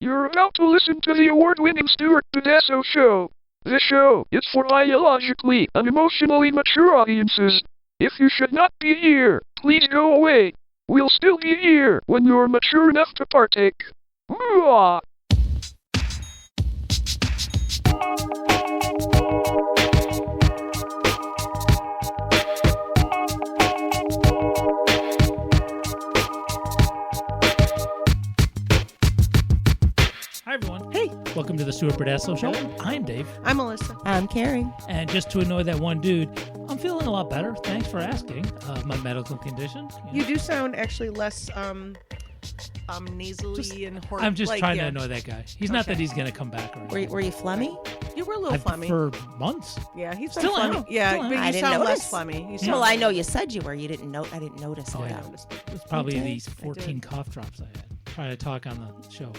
You're about to listen to the award-winning Stuart Pedasso Show. This show is for biologically and emotionally mature audiences. If you should not be here, please go away. We'll still be here when you're mature enough to partake. Mwah! Hi, everyone. Hey. Welcome to the Stuart Pedasso Show. I'm Dave. I'm Melissa. I'm Carrie. And just to annoy that one dude, I'm feeling a lot better. Thanks for asking. My medical condition. You do sound actually less nasally and hoarse. I'm just trying to annoy that guy. He's not that he's going to come back. Or Were you phlegmy? You were a little phlegmy. For months. Yeah, he's Still been am. phlegmy. Yeah, Still am. but I you didn't sound notice. less phlegmy. You Well, sound, I know you said you were. I didn't notice it. Yeah. noticed. It's probably You did. these 14 cough drops I had. Trying to talk on the show.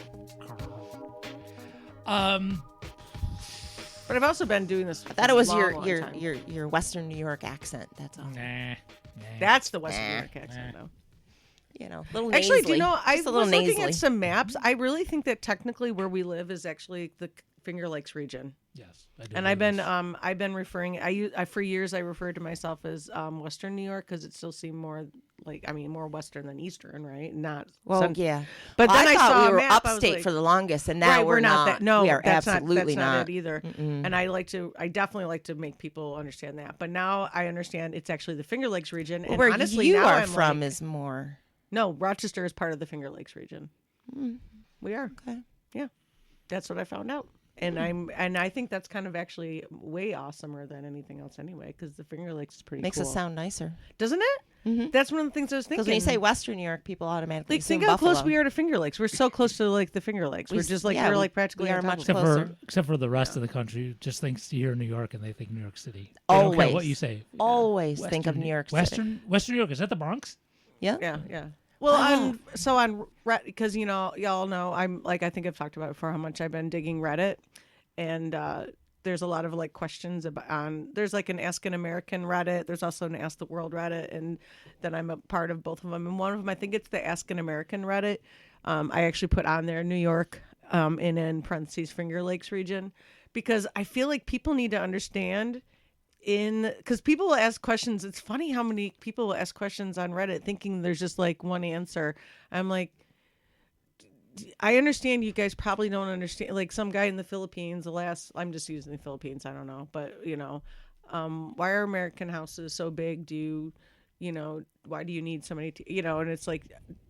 But I've also been doing this. I thought it was long your Western New York accent. That's all. Nah. That's the Western New York Nah. accent, though. You know, little Actually, nasally. do you know, I Just a was little looking nasally. at some maps. I really think that technically where we live is actually the Finger Lakes region. Yes. I do And know I've been referring. For years I referred to myself as Western New York because it still seemed more more Western than Eastern, right? Not Well, yeah. But Well, then I thought saw we a were map, I was upstate like, for the longest, and now right, we're not that. No, we are that's absolutely not it either. Mm-mm. And I definitely like to make people understand that. But now I understand it's actually the Finger Lakes region. Well, And where honestly, you now are I'm from like, is more. no, Rochester is part of the Finger Lakes region. We are. Okay. Yeah, that's what I found out. And I think that's kind of actually way awesomer than anything else anyway, because the Finger Lakes is pretty Makes cool. it sound nicer. Doesn't it? Mhm. That's one of the things I was thinking. Because when you say Western New York, people automatically like, assume think how Buffalo. close we are to Finger Lakes. We're so close to like the Finger Lakes. We're just like we're like practically we are on top much of it. closer. Except for the rest of the country, just thinks you hear New York and they think New York City. They don't care Always. what you say. Always think of New York City. Western New York, is that the Bronx? Yeah. Yeah. Well, because y'all know I think I've talked about it before how much I've been digging Reddit, and there's a lot of like questions about there's like an Ask an American Reddit. There's also an Ask the World Reddit, and then I'm a part of both of them. And one of them, I think it's the Ask an American Reddit. I actually put on there New York, and in parentheses Finger Lakes region, because I feel like people need to understand. Because people will ask questions. It's funny how many people will ask questions on Reddit thinking there's just like one answer. I'm like, I understand you guys probably don't understand. Like some guy in the Philippines, I'm just using the Philippines. I don't know. But, why are American houses so big? Why do you need so many, and it's like,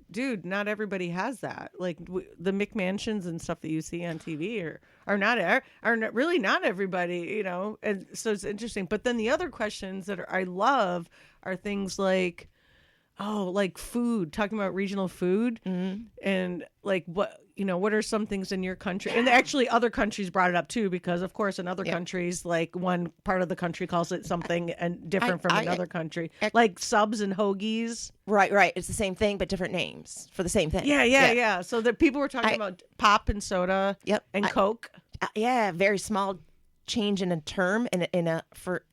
dude, not everybody has that. Like the McMansions and stuff that you see on TV are not really not everybody, and so it's interesting. But then the other questions that I love are things like, like food, talking about regional food, and like what are some things in your country? And actually other countries brought it up too, because of course in other countries, like one part of the country calls it something and different from another country, like subs and hoagies. Right. It's the same thing, but different names for the same thing. Yeah. So that people were talking about pop and soda, and Coke. Very small change in a term for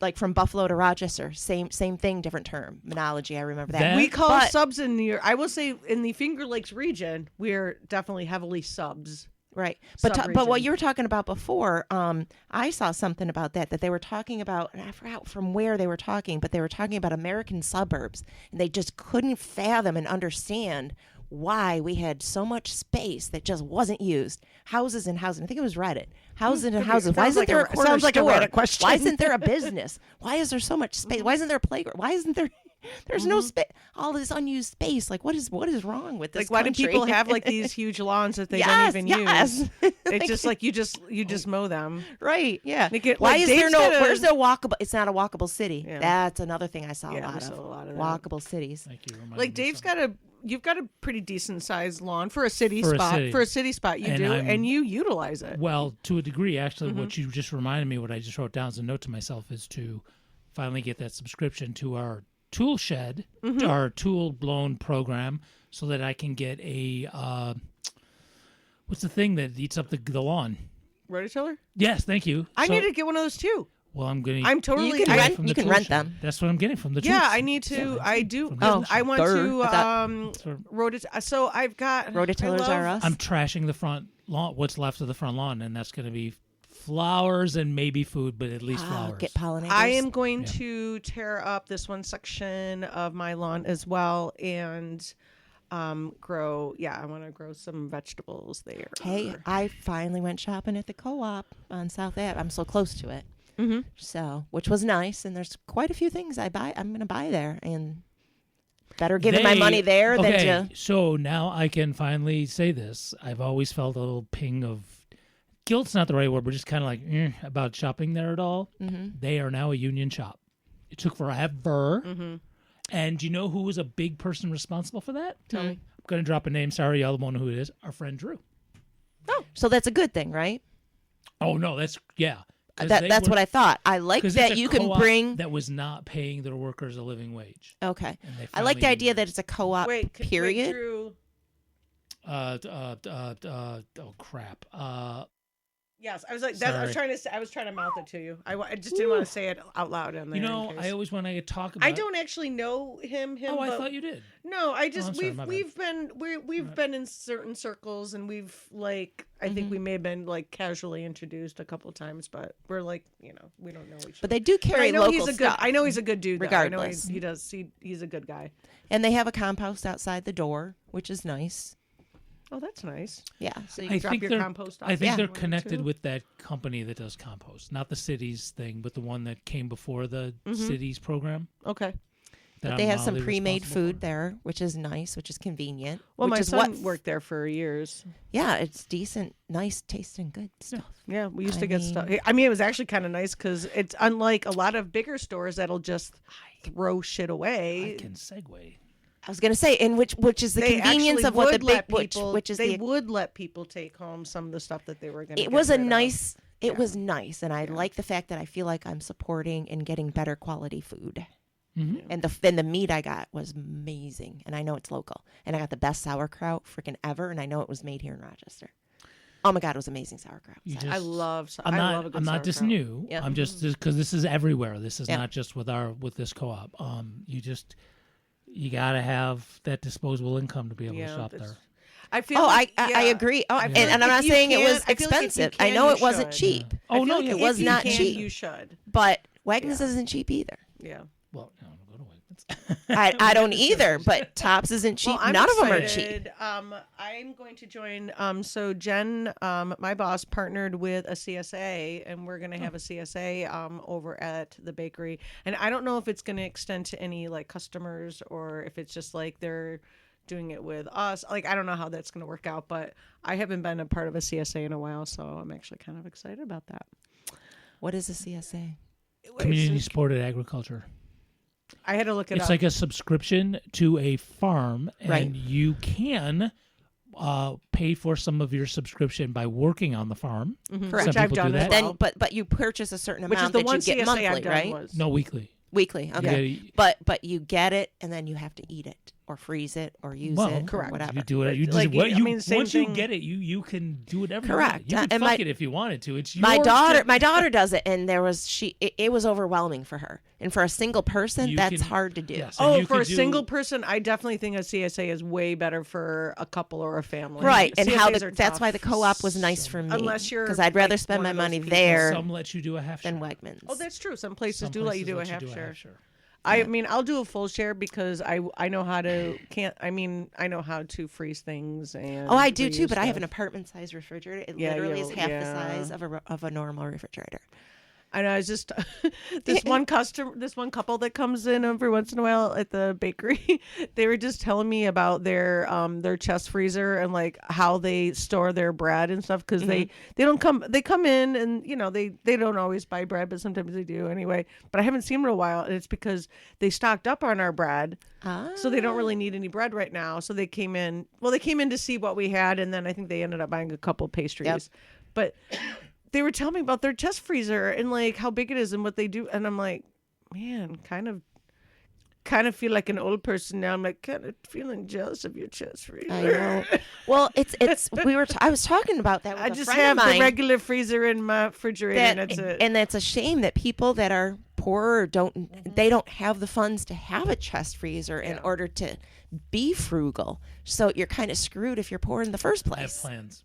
like from Buffalo to Rochester, same thing, different term. Monology, I remember that. We call subs in New York. I will say in the Finger Lakes region, we're definitely heavily subs. Right. But what you were talking about before, I saw something about that they were talking about, and I forgot from where they were talking, but they were talking about American suburbs, and they just couldn't fathom and understand why we had so much space that just wasn't used. Houses and houses. I think it was Reddit. Houses and houses. Why isn't there a corner sounds like a store? Reddit question. Why isn't there a business? Why is there so much space? Why isn't there a playground? Why isn't there... There's no space. All this unused space. Like, what is wrong with this? Like, why do country? people have like these huge lawns that they don't even use? It's It's just like you just mow them, right? Yeah. Why is there no? Where's the walkable? It's not a walkable city. Yeah. That's another thing I saw Yeah, a we saw a lot lot of of that. walkable cities. Thank you. Like Dave's you've got a pretty decent sized lawn for a city For a spot. city. For a city spot, you And do, I'm- and you utilize it. Well, to a degree, actually, what you just reminded me, what I just wrote down as a note to myself, is to finally get that subscription to our tool shed, our tool blown program, so that I can get a what's the thing that eats up the lawn? Rototiller? Yes, thank you. I So- need to get one of those too. Well, I'm getting. I'm totally. You can I, rent. from You the can tool rent shed. them. That's what I'm getting from the. Yeah, tool I shed. need to. Yeah, I do. from the tool I shed. want to. That's Rototiller. So I've got Rototillers are us. I'm trashing the front lawn. What's left of the front lawn, and that's going to be flowers and maybe food, but at least flowers. Get pollinators. I am going to tear up this one section of my lawn as well and grow. Yeah, I want to grow some vegetables there. Hey, I finally went shopping at the co-op on South Ave. I'm so close to it. Mm-hmm. So, which was nice, and there's quite a few things I'm going to buy there, and better giving my money there than to. So now I can finally say this. I've always felt a little ping of guilt's not the right word, but just kind of like about shopping there at all. Mm-hmm. They are now a union shop. It took forever. Mm-hmm. And do you know who was a big person responsible for that? Tell me. I'm going to drop a name. Sorry, y'all won't know who it is. Our friend Drew. Oh, So that's a good thing, right? Oh, no, that's, yeah. That's what I thought. I like that you can bring. That was not paying their workers a living wage. Okay. And they I like the finally- idea that it's a co-op period. Wait, Drew. Oh, crap. Yes, I was like that. I was Sorry. trying to. I was trying to mouth it to you. I just didn't want to say it out loud on there. You know, in case. I always want to talk about. I don't actually know him. Oh, I but- thought you did. No, I just I'm sorry, my bad. we've been in certain circles and we've like I think we may have been like casually introduced a couple times, but we're like we don't know each other. But they do But carry I know local he's a good. stuff. I know he's a good dude. Though. I know Regardless. he does. He's a good guy. And they have a compost outside the door, which is nice. Oh, that's nice. Yeah. So you can drop your compost off. I think if they're you wanted connected to. with that company that does compost, not the city's thing, but the one that came before the Mm-hmm. city's program. Okay. that But they I'm have some mildly pre-made responsible food for. there, which is nice, which is convenient. Well, which my is son worked there for years. Yeah, it's decent, nice, tasting, good stuff. Yeah, we used I to get mean- stuff. I mean, it was actually kind of nice because it's unlike a lot of bigger stores that'll just throw shit away. I can segue. I was gonna say, and which is the They convenience actually of what the would big let people, which is they the. would let people take home some of the stuff that they were going to. It was a nice. It was nice, and I like the fact that I feel like I'm supporting and getting better quality food. Mhm. And the meat I got was amazing, and I know it's local. And I got the best sauerkraut freaking ever, and I know it was made here in Rochester. Oh my God, it was amazing sauerkraut. You So- just- I love. I'm I not. love a good I'm not dissing sauerkraut. you. Yep. I'm just because this is everywhere. This is Yep. not just with this co-op. You gotta have that disposable income to be able to Yeah, shop that's- there. I feel. Oh, like, I agree. Oh, I and, feel like and I'm if not you saying it can- was I feel like if you expensive. I can, know you it wasn't should. cheap, I Oh feel no, like no, if it was you not can, cheap. You should. but Wegmans isn't cheap either. Yeah. Well, no, go to Wegmans. I don't either, but Tops isn't cheap. Well, I'm None of them are excited. cheap. I'm going to join. So Jen, my boss, partnered with a CSA, and we're going to have a CSA over at the bakery. And I don't know if it's going to extend to any like customers or if it's just like they're doing it with us. Like I don't know how that's going to work out, but I haven't been a part of a CSA in a while, so I'm actually kind of excited about that. What is a CSA? Community supported agriculture. I had to look it It's up. like a subscription to a farm, and Right. you can pay for some of your subscription by working on the farm. Mhm. Correct. Which Some I've people done do as that. well. Then, but you purchase a certain Which is amount the that one you get CSA monthly, I've done right? was. No, weekly. Weekly. Okay. You But you get it, and then you have to eat it or freeze it or use well, it. correct. Or whatever. You do it. You just Like, what I you mean, same once you thing- get it, you can do whatever. Correct. You can And fuck my- it if you wanted to. It's My yours daughter, to- my daughter does it, and it was overwhelming for her. And for a single person, You that's can- hard to do. yes. And Oh, you for could a do- single person, I definitely think a CSA is way better for a couple or a family. Right, and how CSAs are that's tough. why the co-op was nice for me. Unless you're, because I'd rather like, spend one my of those money people. there Some let you do a half than share. Wegmans. Oh, that's true. Some places Some do let you places do a half share. share. I mean, I'll do a full share because I know how to I know how to freeze things and. Oh, I do too, reuse but I have an stuff. apartment-sized refrigerator. It Yeah, literally you- is half yeah. the size of a normal refrigerator. I know. I was just this one couple that comes in every once in a while at the bakery. They were just telling me about their chest freezer and like how they store their bread and stuff because they don't come. They come in and they don't always buy bread, but sometimes they do anyway. But I haven't seen them in a while, and it's because they stocked up on our bread. So they don't really need any bread right now. So they came in. Well, they came in to see what we had, and then I think they ended up buying a couple pastries. Yep. But they were telling me about their chest freezer and like how big it is and what they do, and I'm like, man, kind of kind of feel like an old person now. I'm like kind of feeling jealous of your chest freezer. I know. Well, it's I was talking about that with I a just friend have of mine. the regular freezer in my refrigerator, and that's it. And that's a shame that people that are poor they don't have the funds to have a chest freezer in order to be frugal. So you're kind of screwed if you're poor in the first place. I have plans.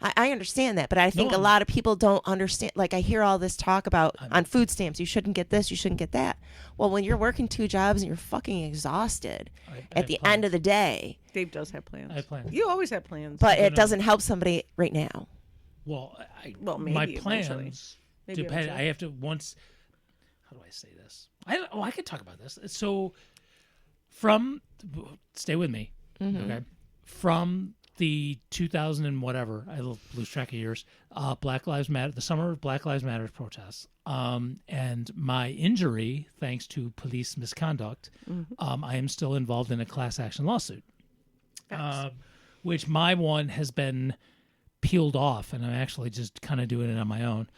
I understand that, but I think a lot of people don't understand. Like, I hear all this talk about on food stamps, you shouldn't get this, you shouldn't get that. Well, when you're working 2 jobs and you're fucking exhausted at the end of the day. Dave does have plans. I have plans. You always have plans. But it doesn't help somebody right now. Well, maybe my eventually. plans depend. I have to once. How do I say this? I could talk about this. So, stay with me, okay? From the 2000 and whatever, I lose track of years. Black Lives Matter, the summer of Black Lives Matter protests, and my injury, thanks to police misconduct, I am still involved in a class action lawsuit, which my one has been peeled off, and I'm actually just kind of doing it on my own.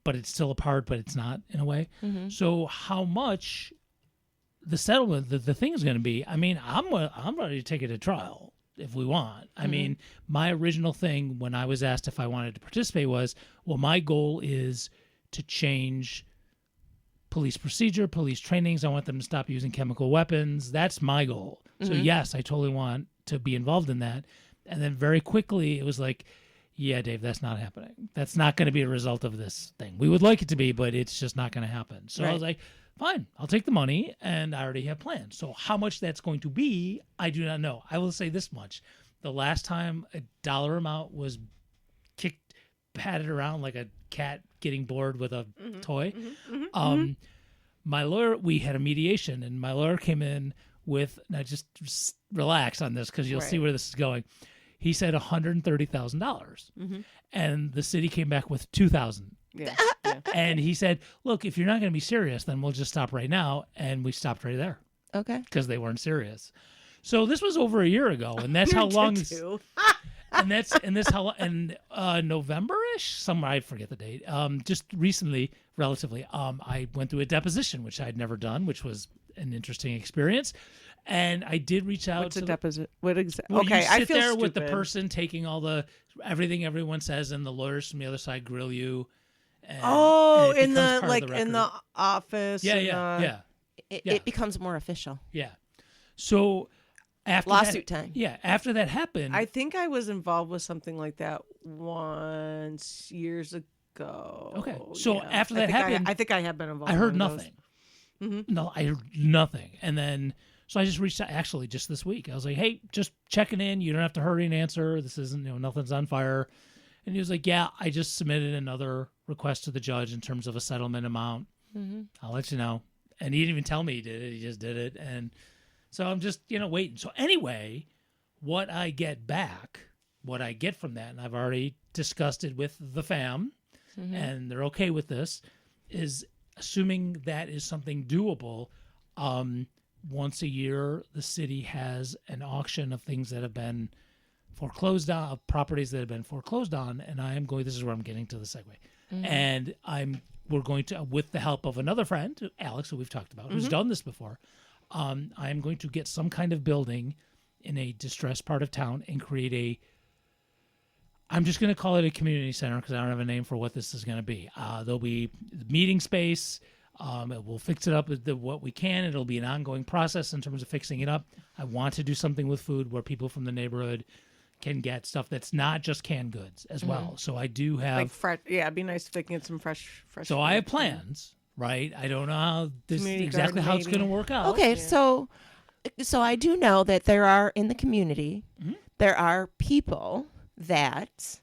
But it's still a part, but it's not in a way. So how much the settlement, the thing is going to be? I mean, I'm ready to take it to trial if we want. I mean, my original thing when I was asked if I wanted to participate was, well, my goal is to change police procedure, police trainings. I want them to stop using chemical weapons. That's my goal. So yes, I totally want to be involved in that. And then very quickly it was like, yeah, Dave, that's not happening. That's not going to be a result of this thing. We would like it to be, but it's just not going to happen. So I was like, fine, I'll take the money, and I already have plans. So how much that's going to be, I do not know. I will say this much. The last time a dollar amount was patted around like a cat getting bored with a toy, my lawyer, we had a mediation, and my lawyer came in with, and I just relax on this because you'll see where this is going. He said $130,000, and the city came back with $2,000. Yeah. And he said, look, if you're not going to be serious, then we'll just stop right now. And we stopped right there. Okay. Because they weren't serious. So this was over a year ago, and that's how long November-ish, somewhere, I forget the date. Just recently, relatively, I went through a deposition, which I'd never done, which was an interesting experience. And I did reach out. What's a deposit? What exactly? Well, Okay, you sit I feel there stupid. with the person taking all everything everyone says, and the lawyers from the other side grill you. And, and in becomes the part of the in the record. office. Yeah. It becomes more official. Yeah. So after Lawsuit time. Yeah. After that happened, I think I was involved with something like that once years ago. Okay. So after that happened, I think I have been involved. I heard in nothing. No, I heard nothing. And then, so I just reached out, actually, just this week. I was like, hey, just checking in. You don't have to hurry and answer. This isn't, nothing's on fire. And he was like, yeah, I just submitted another request to the judge in terms of a settlement amount. I'll let you know. And he didn't even tell me he did it. He just did it. And so I'm just, waiting. So anyway, what I get back, what I get from that, and I've already discussed it with the fam, and they're okay with this, is assuming that is something doable, once a year, the city has an auction of things that have been foreclosed on, of properties that have been foreclosed on, and I am going, this is where I'm getting to the segue, and we're going to, with the help of another friend, Alex, who we've talked about, who's done this before, I'm going to get some kind of building in a distressed part of town and create I'm just going to call it a community center because I don't have a name for what this is going to be. There'll be meeting space. We'll fix it up with what we can. It'll be an ongoing process in terms of fixing it up. I want to do something with food where people from the neighborhood can get stuff that's not just canned goods as well. So I do have like fresh. Yeah, it'd be nice if they can get some fresh. So I have plans, right? I don't know how exactly how it's going to work out. Okay, so I do know that there are in the community there are people that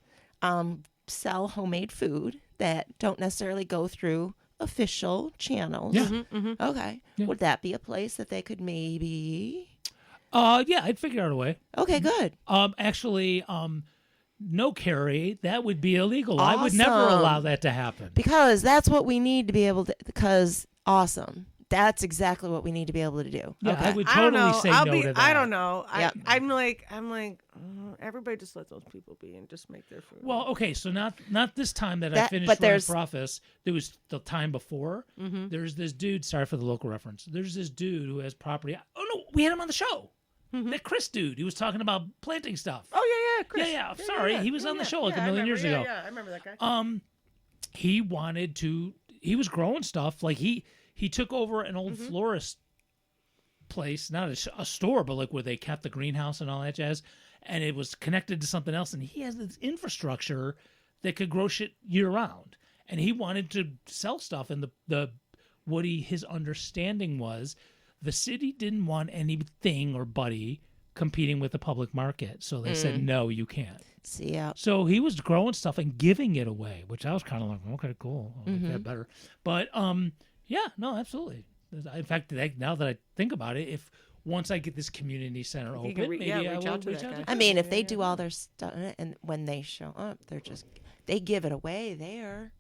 sell homemade food that don't necessarily go through official channels. Yeah. Okay. Yeah. Would that be a place that they could maybe? Yeah, I'd figure out a way. Okay, good. Actually, no, Carrie, that would be illegal. I would never Awesome. allow that to happen. Because that's what we need to be able to. Because awesome. That's exactly what we need to be able to do. Yeah, Okay. I would I don't totally know. say no to that. I don't know. Yep. I'm like, everybody just let those people be and just make their food. Well, okay, so not this time that I That- finished but running there's- for office. There was the time before. There's this dude. Sorry for the local reference. There's this dude who has property. Oh no, we had him on the show. That Chris dude. He was talking about planting stuff. Oh yeah, Chris. Yeah. Sorry, he was on the show like a million years ago. Yeah, I remember that guy. He wanted to. He was growing stuff. Like he took over an old florist place, not a store, but like where they kept the greenhouse and all that jazz. And it was connected to something else. And he has this infrastructure that could grow shit year round. And he wanted to sell stuff. And his understanding was the city didn't want anything or buddy competing with the public market. So they said, no, you can't. See, yeah. So he was growing stuff and giving it away, which I was kind of like, okay, cool. I like that better. But yeah, no, absolutely. In fact, now that I think about it, if once I get this community center You open, can maybe I reach will out to reach that out guy. to I mean, if they do all their stuff, and when they show up, they give it away there.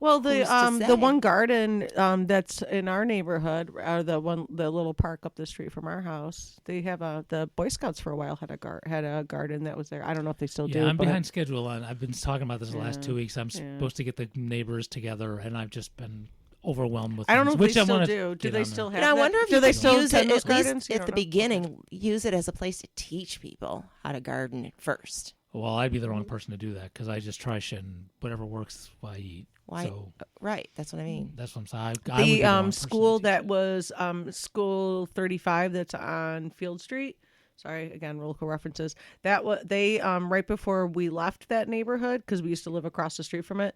Well, Who's to the say? one garden that's in our the little park up the street from our house. They have the Boy Scouts for a while had a garden that was there. I don't know if they still do. I'm but behind schedule on. I've been talking about this the last 2 weeks. I'm supposed to get the neighbors together, and I've just been overwhelmed with. I don't know if things, they which still wanna do. Do get they on still there. have? And I that? wonder if do you they could still use tend it those at least gardens? You at don't the know? beginning. Use it as a place to teach people how to garden at first. Well, I'd be the wrong person to do that because I just try shit and whatever works, I eat. Why? So Right. That's what I mean. that's what I'm saying. I would be the wrong The person to school teach that it. was school 35 that's on Field Street. Sorry, again, local references. That was they right before we left that neighborhood because we used to live across the street from it.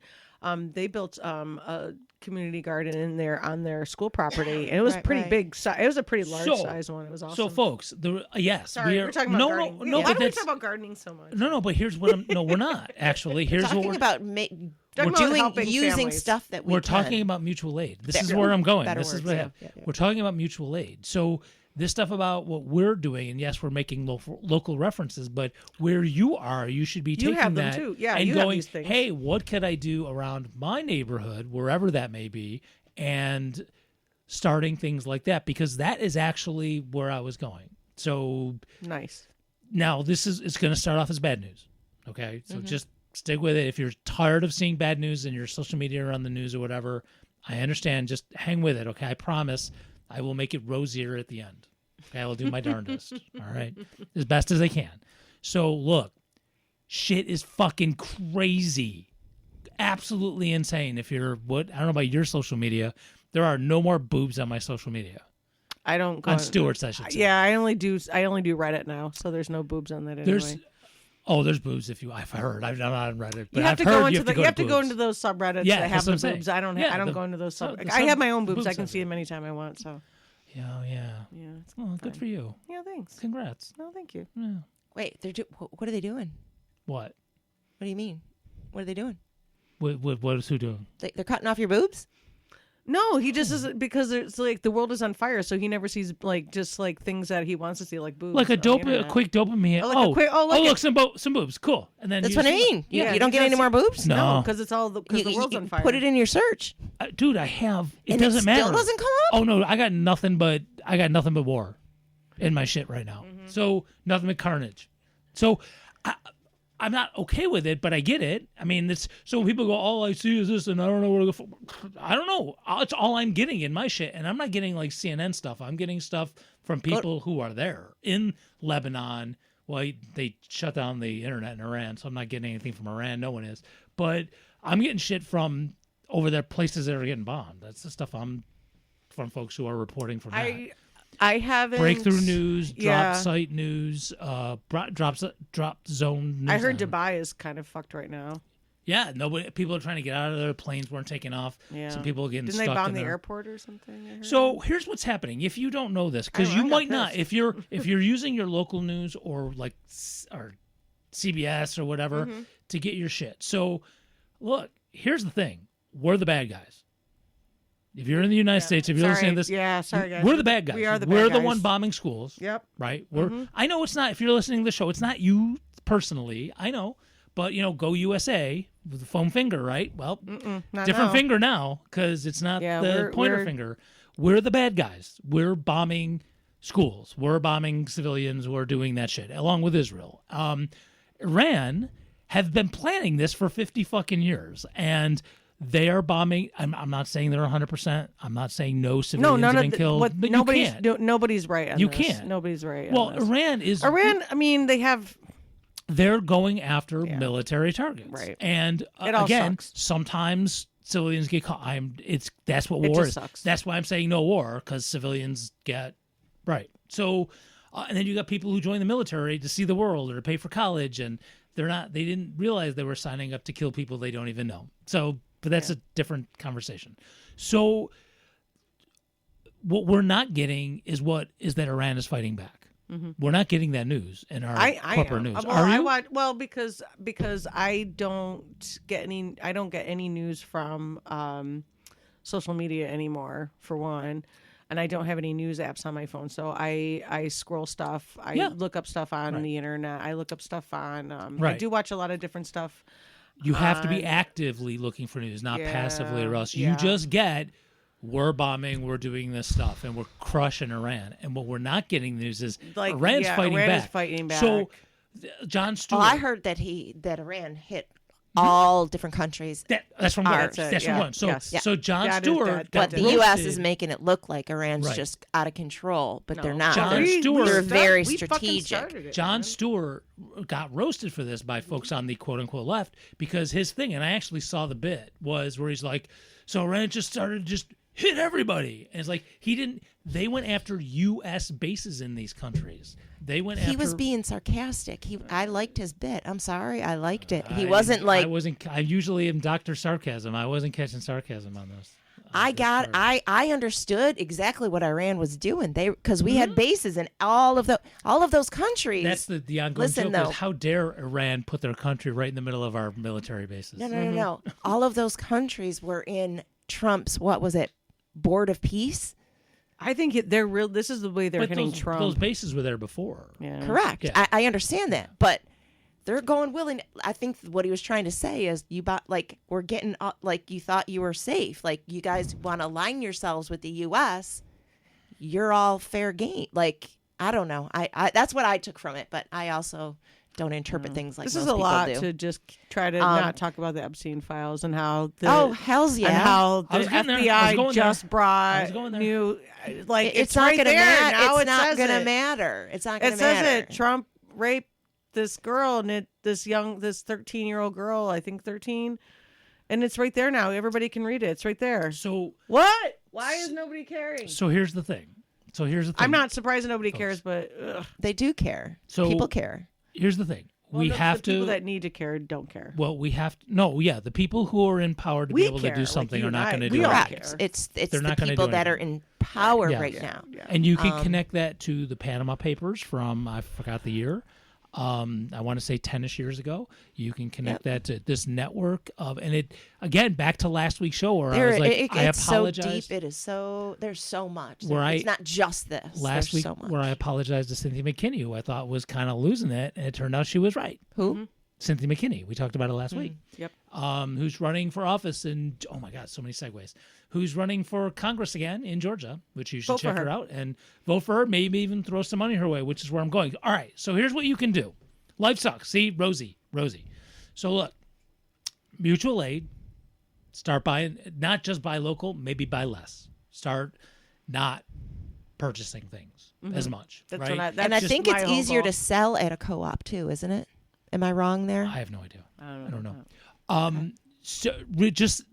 They built a community garden in there on their school property, and it was Right, pretty right. big. It was a pretty large So- size one. It was awesome. So, folks, yes, Sorry, we're talking about no, gardening. no, no. Why But do we that's talk about gardening so much? no. But here's what I'm. No, we're not actually. Here's what Talking we're about Talking about helping using families. stuff that we we're can. talking about mutual aid. This is Better- where I'm going. better This is words, what yeah. we're talking about mutual aid. So this stuff about what we're doing, and yes, we're making local references, but where you are, you should be taking have them that too. Yeah, and you have going, these things. hey, what could I do around my neighborhood, wherever that may be, and starting things like that, because that is actually where I was going. So Nice. now it's going to start off as bad news. Okay, so just stick with it. If you're tired of seeing bad news in your social media or on the news or whatever, I understand. Just hang with it. Okay, I promise I will make it rosier at the end. Okay, I will do my darndest. All right, as best as I can. So look, shit is fucking crazy, absolutely insane. If you're I don't know about your social media, there are no more boobs on my social media. I don't go On Stewart's, I should say. Yeah, I only do Reddit now, so there's no boobs on that anyway. There's boobs I've heard. I'm not on Reddit, but You have I've to heard go you into have to you have to go boobs. into those subreddits Yeah, that that's have what the I'm saying. boobs. I don't Yeah, go into those sub. the I have my own boobs boobs. I can subreddit. see them anytime I want. So Yeah. yeah, it's Oh, good for you. yeah. Thanks. Congrats. No, thank you. Yeah. Wait, what are they doing? What? What do you mean? What are they doing? What is who doing? They're cutting off your boobs? No, he just isn't because it's like the world is on fire, so he never sees just things that he wants to see, like boobs. Like a on the a internet. quick dopamine. Oh, like a quick- look, some boobs. Cool. And then That's you what I see- mean. Yeah, you don't he get any does- more boobs? No. because it's all because the world's on fire. Put it in your search. Dude, I have. It And doesn't it matter. still doesn't come up? Oh no, I got nothing but war in my shit right now. Mm-hmm. So nothing but carnage. So I'm not okay with it, but I get it. I mean, it's so when people go, all I see is this, and I don't know where to go. I don't know. It's all I'm getting in my shit, and I'm not getting like CNN stuff. I'm getting stuff from people who are there in Lebanon. Well, they shut down the internet in Iran, so I'm not getting anything from Iran. No one is, but I'm getting shit from over there, places that are getting bombed. That's the stuff I'm from folks who are reporting from that. I haven't Breakthrough news, Yeah. drop site news, drop zone news. I heard on- Dubai is kind of fucked right now. Yeah, people are trying to get out of there. Planes weren't taking off. Yeah. Some people are getting Didn't stuck they bomb in the there. airport or something? I heard? So here's what's happening. If you don't know this, because I you got might not, pissed. if you're using your local news or like or CBS or whatever Mm-hmm. to get your shit. So look, here's the thing: we're the bad guys. If you're in the United States, if you're listening to this, sorry guys. we're the bad guys. We are the We're bad the guys. one bombing schools. Yep. Right? I know it's not. If you're listening to the show, it's not you personally. I know, but go USA with the foam finger, right? Well, Not different now. finger now because it's not Yeah, the we're- pointer we're- finger. we're the bad guys. We're bombing schools. We're bombing civilians. We're doing that shit along with Israel. Iran have been planning this for 50 fucking years, and they are bombing. I'm not saying they're 100%. I'm not saying no civilians have been killed. But nobody's right on you this. can't. Nobody's right on Well, this. Iran, I mean, they have... They're going after military targets. Right. And again, sometimes civilians get caught. That's what war is. Sucks. That's why I'm saying no war, because civilians get... Right. So, and then you got people who join the military to see the world or to pay for college, and they didn't realize they were signing up to kill people they don't even know. So... But that's a different conversation. So what we're not getting is that Iran is fighting back. Mm-hmm. We're not getting that news in our corporate news. Well, Are you? Because I don't get any news from social media anymore, for one. And I don't have any news apps on my phone, so I scroll stuff. I look up stuff on the internet. I look up stuff on. I do watch a lot of different stuff. You have to be actively looking for news, not passively, or else you just get, we're bombing, we're doing this stuff, and we're crushing Iran. And what we're not getting news is Iran's fighting back. So, John Stewart. Well, I heard that Iran hit all different countries. That's from one. That's from one. So John Stewart. But the U.S. is making it look like Iran's just out of control, but they're not. They're very strategic. John Stewart got roasted for this by folks on the quote-unquote left, because his thing, and I actually saw the bit, was where he's like, so Iran just started to hit everybody. And it's like, they went after U.S. bases in these countries. He was being sarcastic. I liked his bit. I'm sorry, I liked it. He wasn't like... I usually am Dr. Sarcasm. I wasn't catching sarcasm on this. I understood exactly what Iran was doing. Because we had bases in all of those countries. That's the ongoing joke. Is how dare Iran put their country right in the middle of our military bases? No. All of those countries were in Trump's, what was it, Board of Peace? I think they're real. This is the way they're hitting Trump. Those bases were there before. Yeah. Correct. Yeah. I understand that, but they're going willing. I think what he was trying to say is, we're getting you thought you were safe. Like, you guys want to align yourselves with the U.S. You're all fair game. Like, I don't know. I that's what I took from it, but I also don't interpret things like this most is a lot do. to just try to not talk about the Epstein files and how hell's yeah, and how the FBI just brought new it's not going to matter. It's not going to matter. It's not going to matter. It says it. Trump raped this girl, and this 13-year-old girl, I think 13, and it's right there now. Everybody can read it. It's right there. So what? Why is nobody caring? So here's the thing. I'm not surprised that nobody cares, but they do care. So people care. Here's the thing. The people that need to care don't care. Well, we have to. No, yeah, the people who are in power to be able to do something are not going to do it. It's the people that are in power right now. Yeah. And you can connect that to the Panama Papers from, I forgot the year, I want to say 10-ish years ago. You can connect that to this network of, and it, again, back to last week's show where I was like, I apologize. So deep. It is so, there's so much. It's not just this. Last week, where I apologized to Cynthia McKinney, who I thought was kind of losing it, and it turned out she was right. Who? Mm-hmm. Cynthia McKinney. We talked about it last week. Yep. Who's running for office in, oh my God, so many segues. Who's running for Congress again in Georgia, which you should check her out and vote for her. Maybe even throw some money her way, which is where I'm going. All right, so here's what you can do. Life sucks. See, Rosie. So look, mutual aid, start buying, not just buy local, maybe buy less. Start not purchasing things as much. That's right? And I think it's easier to sell at a co-op too, isn't it? Am I wrong there? I have no idea. I don't know. So we just,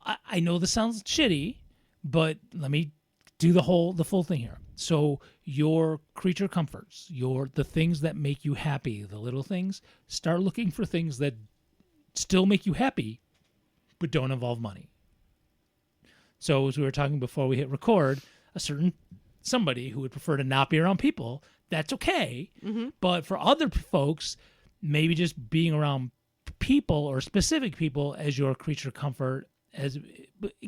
I know this sounds shitty, but let me do the full thing here. So your creature comforts, the things that make you happy, the little things, start looking for things that still make you happy, but don't involve money. So as we were talking before we hit record, a certain somebody who would prefer to not be around people, that's okay. Mm-hmm. But for other folks, maybe just being around people or specific people as your creature comfort,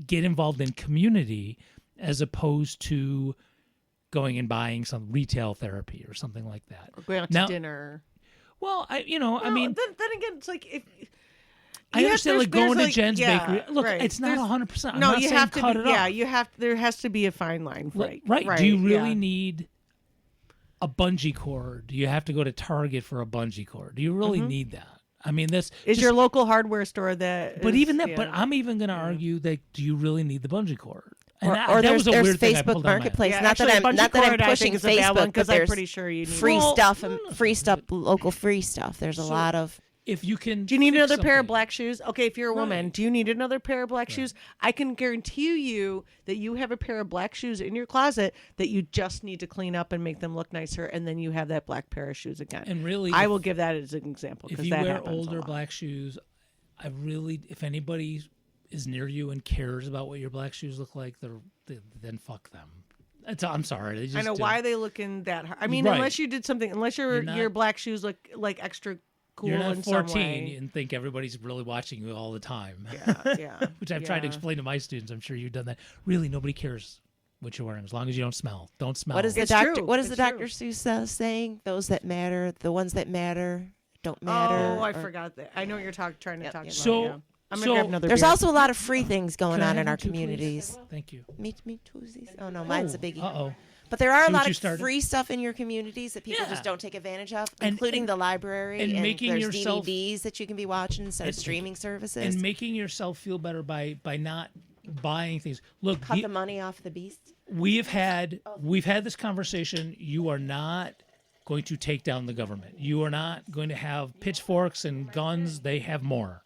get involved in community as opposed to going and buying some retail therapy or something like that. Or going out to dinner. Well, I mean, then again, it's like I understand, like going to Jen's yeah, Bakery. Look, right. it's not 100%. I'm no, not you saying have to cut be, it yeah, off. you have. There has to be a fine line, right? Right. Do you really yeah. need a bungee cord? Do you have to go to Target for a bungee cord? Do you really need that? I mean, this is your local hardware store that. But is, even that. yeah. But I'm even going to argue that do you really need the bungee cord? And Or that was a there's weird thing I Facebook pulled out of my- Marketplace. Yeah, not actually, that I'm bungee cord, I pushing think, is a bad one, Facebook, 'cause but I'm there's pretty sure you need free more. stuff and free stuff, local free stuff. There's a lot of. If you can, Do you need fix another pair of something. black shoes? Okay, if you're a woman, Right. do you need another pair of black shoes? I can guarantee you that you have a pair of black shoes in your closet that you just need to clean up and make them look nicer, and then you have that black pair of shoes again. And really, I will give that as an example if because you that wear happens a older lot. black shoes, I really, if anybody is near you and cares about what your black shoes look like, then fuck them. I'm sorry. They just I know do. why they looking that hard. I mean, Right. unless you did something, unless your black shoes look like extra cool You're not in some 14 way. and think everybody's really watching you all the time. Yeah, Which I've tried to explain to my students. I'm sure you've done that. Really, nobody cares what you're wearing as long as you don't smell. Don't smell. What is the It's doctor? true. What is It's the Dr. true. Seuss saying? Those that matter, the ones that matter, don't matter. Oh, I or- forgot that. I know what you're trying to talk about. So- yeah. I'm so gonna grab another. There's beer. also a lot of free things going Can I on have in our one too, please? communities. Thank you. Me toozies. Oh no, mine's a biggie. Uh-oh. But there are a See what lot you of started? free stuff in your communities that people Yeah. just don't take advantage of, And- including and- the library. and making there's yourself- DVDs that you can be watching instead of and- streaming services. And making yourself feel better by not buying things. Look, Cut the money off the beast. we've had this conversation. You are not going to take down the government. You are not going to have pitchforks and guns. They have more.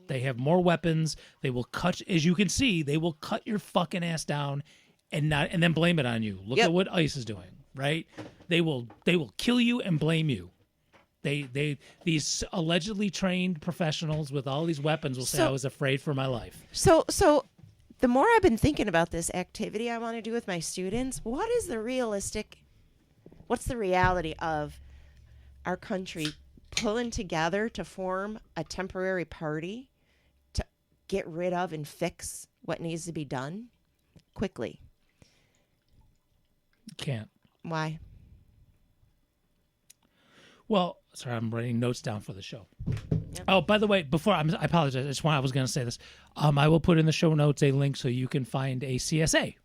They have more weapons. They will cut, as you can see, they will cut your fucking ass down and then blame it on you. Look Yep. at what ICE is doing, right? They will kill you and blame you. These allegedly trained professionals with all these weapons will say, So- I was afraid for my life. So the more I've been thinking about this activity I want to do with my students, what's the reality of our country pulling together to form a temporary party to get rid of and fix what needs to be done quickly? Can't. Why? Well, sorry, I'm writing notes down for the show. Oh, by the way, I apologize. I was going to say this. I will put in the show notes a link so you can find a CSA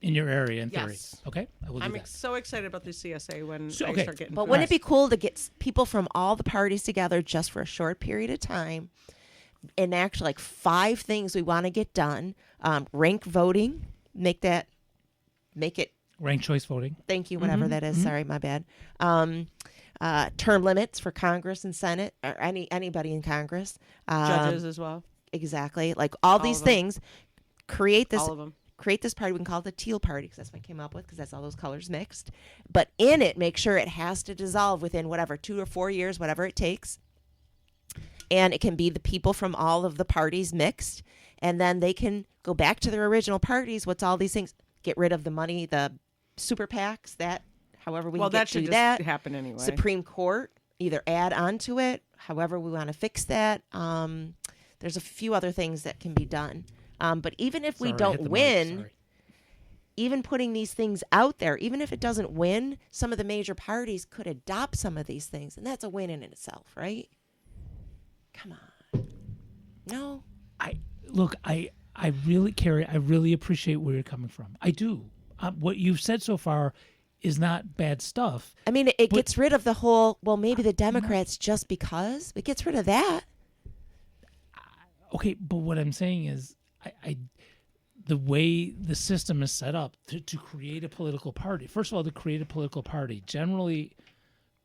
in your area in theory. Yes. Okay, I will do I'm that. so excited about the CSA when I okay. start getting. But wouldn't it be cool to get people from all the parties together just for a short period of time, enact like 5 things we want to get done? Rank voting, make it. Ranked choice voting. Thank you, whatever that is. Sorry, my bad. Term limits for Congress and Senate, or anybody in Congress. judges as well? Exactly, like all these of them. things. Create this. All of them. Create this party. We can call it the teal party because that's what I came up with because that's all those colors mixed. But in it, make sure it has to dissolve within whatever 2 or 4 years, whatever it takes. And it can be the people from all of the parties mixed, and then they can go back to their original parties. What's all these things? Get rid of the money, the super PACs. That, however we Well, can that get should to just that. happen anyway. Supreme Court, either add on to it, however we want to fix that. There's a few other things that can be done. But even if we Sorry, I hit don't the mic, win, sorry. even putting these things out there, even if it doesn't win, some of the major parties could adopt some of these things. And that's a win in itself, right? Come on. No? I really, Carrie, I really appreciate where you're coming from. I do. What you've said so far is not bad stuff. I mean, it gets rid of the whole, well, maybe the Democrats just because. It gets rid of that. Okay, but what I'm saying is, the way the system is set up to create a political party. First of all, to create a political party generally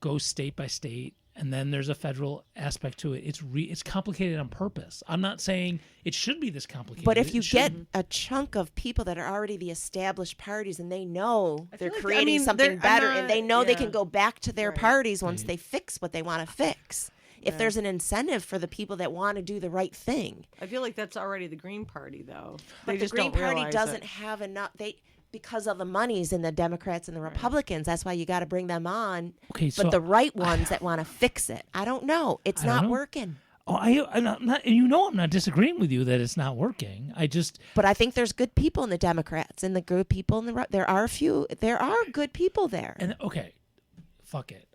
goes state by state, and then there's a federal aspect to it. It's complicated on purpose. I'm not saying it should be this complicated. But if It you get shouldn't. a chunk of people that are already the established parties and they know they're like- I creating mean, something they're- better I'm and they not- know they yeah. can go back to their Right. parties once they fix what they want to fix. If there's an incentive for the people that want to do the right thing. I feel like that's already the Green Party, though. But They the just Green don't Party realize doesn't it. have enough because of the monies in the Democrats and the Republicans. That's why you got to bring them on. Okay, But so the right ones that want to fix it. I don't know. It's I don't not know. working. I'm not, and I'm not disagreeing with you that it's not working. But I think there's good people in the Democrats and the good people in the there are a few. There are good people there. And okay, fuck it.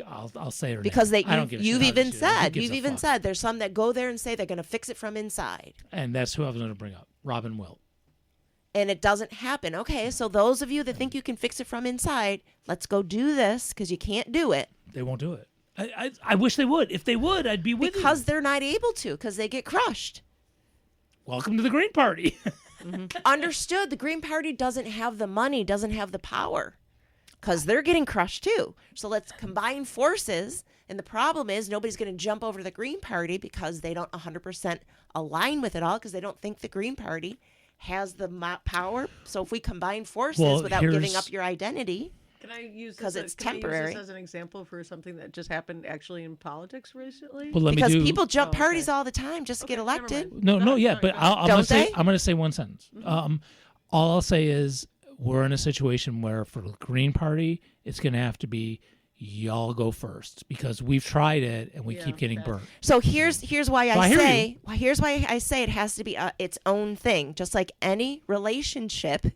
I'll say her because name. I don't give a you've shit even how she is. you've even said there's some that go there and say they're going to fix it from inside. And that's who I was going to bring up, Robin Wilt. And it doesn't happen. Okay, so those of you that think you can fix it from inside, let's go do this because you can't do it. They won't do it. I wish they would. If they would, I'd be with you. Because they're not able to, because they get crushed. Welcome to the Green Party. Understood. The Green Party doesn't have the money, doesn't have the power, because they're getting crushed too. So let's combine forces. And the problem is nobody's going to jump over to the Green Party because they don't 100% align with it all, because they don't think the Green Party has the power. So if we combine forces without giving up your identity, can I use because it's can temporary. I use this as an example for something that just happened actually in politics recently? Well, because people jump parties all the time just to get elected. But I'm going to say one sentence. Mm-hmm. All I'll say is we're in a situation where for the Green Party, it's going to have to be y'all go first, because we've tried it and we keep getting burnt. So here's why here's why I say it has to be its own thing. Just like any relationship,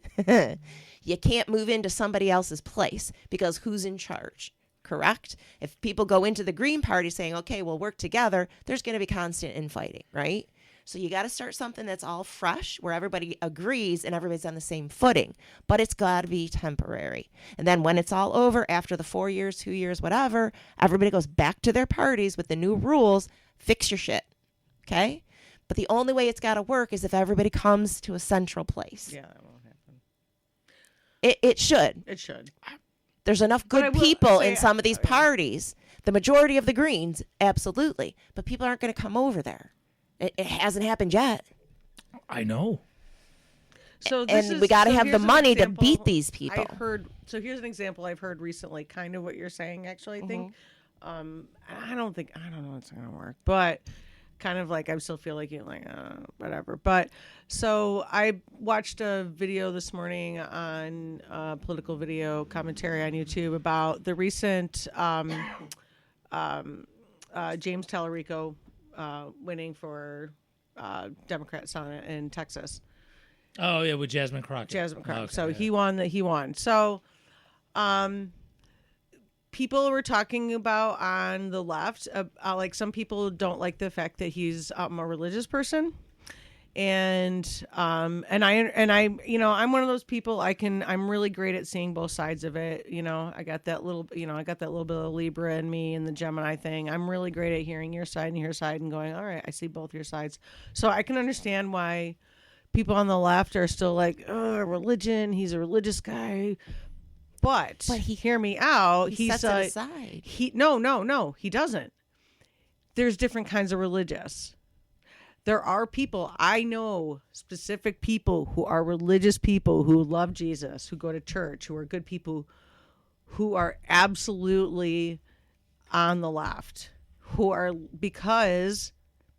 you can't move into somebody else's place because who's in charge? Correct? If people go into the Green Party saying, okay, we'll work together, there's going to be constant infighting, right? So you got to start something that's all fresh, where everybody agrees and everybody's on the same footing. But it's got to be temporary. And then when it's all over, after the 4 years, 2 years, whatever, everybody goes back to their parties with the new rules. Fix your shit. Okay? But the only way it's got to work is if everybody comes to a central place. Yeah, that won't happen. It should. It should. There's enough good people in some of these parties. The majority of the Greens, absolutely. But people aren't going to come over there. It hasn't happened yet. I know. So we got to have the money to beat these people. So here's an example I've heard recently, kind of what you're saying, actually, I think. I don't know it's going to work, but kind of like I still feel like you're like, whatever. But so I watched a video this morning on political video commentary on YouTube about the recent James Tallarico winning for Democrat Senate in Texas. Oh yeah, with Jasmine Crockett. Okay, so he won. So, people were talking about on the left, like some people don't like the fact that he's a religious person, and I, you know, I'm one of those people. I'm really great at seeing both sides of it. You know, I got that little bit of Libra in me and the Gemini thing. I'm really great at hearing your side and going, all right, I see both your sides. So I can understand why people on the left are still like, oh, religion. He's a religious guy. But hear me out. He sets it aside. No, he doesn't. There's different kinds of religious. There are people, I know specific people who are religious people who love Jesus, who go to church, who are good people, who are absolutely on the left, who are because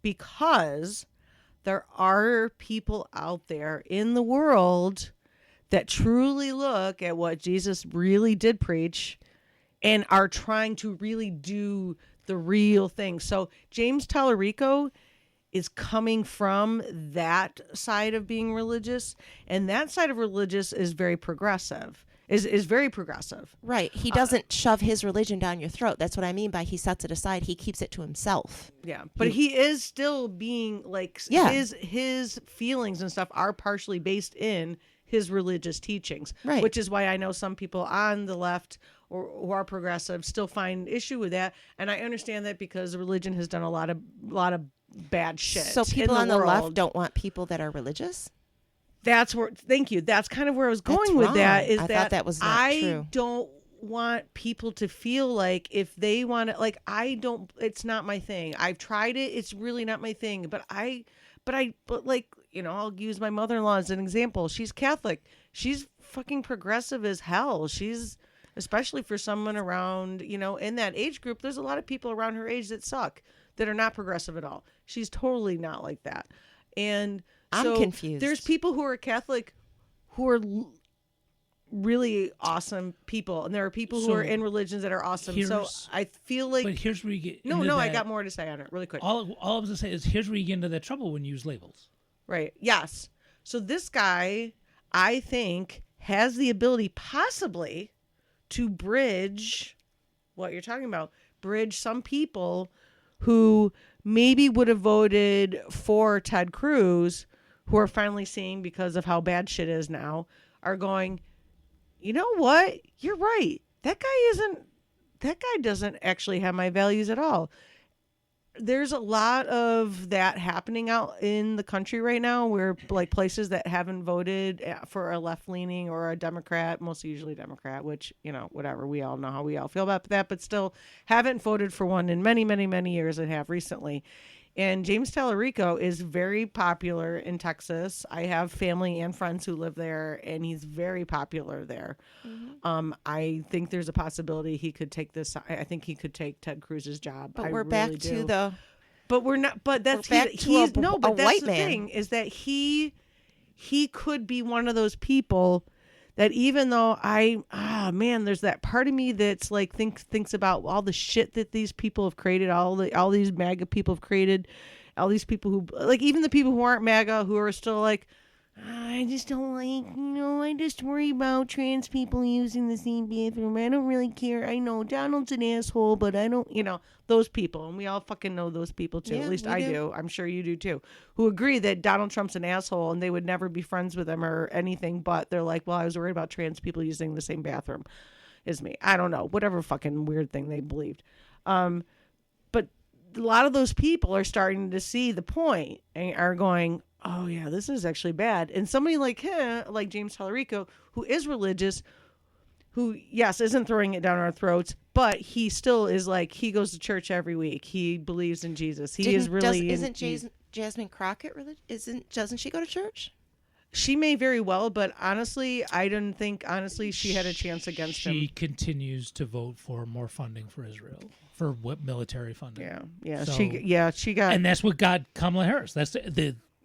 there are people out there in the world that truly look at what Jesus really did preach and are trying to really do the real thing. So James Tallarico is coming from that side of being religious, and that side of religious is very progressive. Is very progressive. Right. He doesn't shove his religion down your throat. That's what I mean by he sets it aside. He keeps it to himself. Yeah. But he is still being like his feelings and stuff are partially based in his religious teachings. Right. Which is why I know some people on the left or who are progressive still find issue with that. And I understand that because religion has done a lot of bad shit. So people on the left don't want people that are religious? Thank you. That's kind of where I was going with that. I thought that was not true. I don't want people to feel like if they want to, like, it's not my thing. I've tried it. It's really not my thing. But like, you know, I'll use my mother-in-law as an example. She's Catholic. She's fucking progressive as hell. She's, especially for someone around, you know, in that age group, there's a lot of people around her age that suck, that are not progressive at all. She's totally not like that. And I'm confused. There's people who are Catholic who are really awesome people, and there are people who are in religions that are awesome. So I feel like. But here's where you get. I got more to say on it, really quick. All I was gonna say is here's where you get into that trouble when you use labels. Right. Yes. So this guy, I think, has the ability possibly to bridge what you're talking about. Bridge some people who maybe would have voted for Ted Cruz, who are finally seeing, because of how bad shit is now, are going, you know what? You're right. That guy doesn't actually have my values at all. There's a lot of that happening out in the country right now, where like places that haven't voted for a left-leaning or a Democrat, mostly usually Democrat, which, whatever, we all know how we all feel about that, but still haven't voted for one in many, many, many years and have recently. And James Tallarico is very popular in Texas. I have family and friends who live there, and he's very popular there. Mm-hmm. I think there's a possibility he could take this. I think he could take Ted Cruz's job. But we're back to the. But we're not. But that's he's no. But that's white the man. thing, is that he could be one of those people that, even though there's that part of me that's like thinks about all the shit that these people have created, all these MAGA people have created, all these people who, like, even the people who aren't MAGA, who are still like, I just don't like, I just worry about trans people using the same bathroom. I don't really care. I know Donald's an asshole, but I don't, those people. And we all fucking know those people too. Yeah, At least I do. I'm sure you do too. Who agree that Donald Trump's an asshole and they would never be friends with him or anything. But they're like, well, I was worried about trans people using the same bathroom as me. I don't know. Whatever fucking weird thing they believed. But a lot of those people are starting to see the point and are going, oh yeah, this is actually bad. And somebody like him, like James Tallarico, who is religious, who, yes, isn't throwing it down our throats, but he still is like, he goes to church every week. He believes in Jesus. Isn't Jasmine Crockett religious? Doesn't she go to church? She may very well, but honestly, I didn't think she had a chance against him. She continues to vote for more funding for Israel, for what military funding. Yeah. So, she got, and that's what got Kamala Harris. That's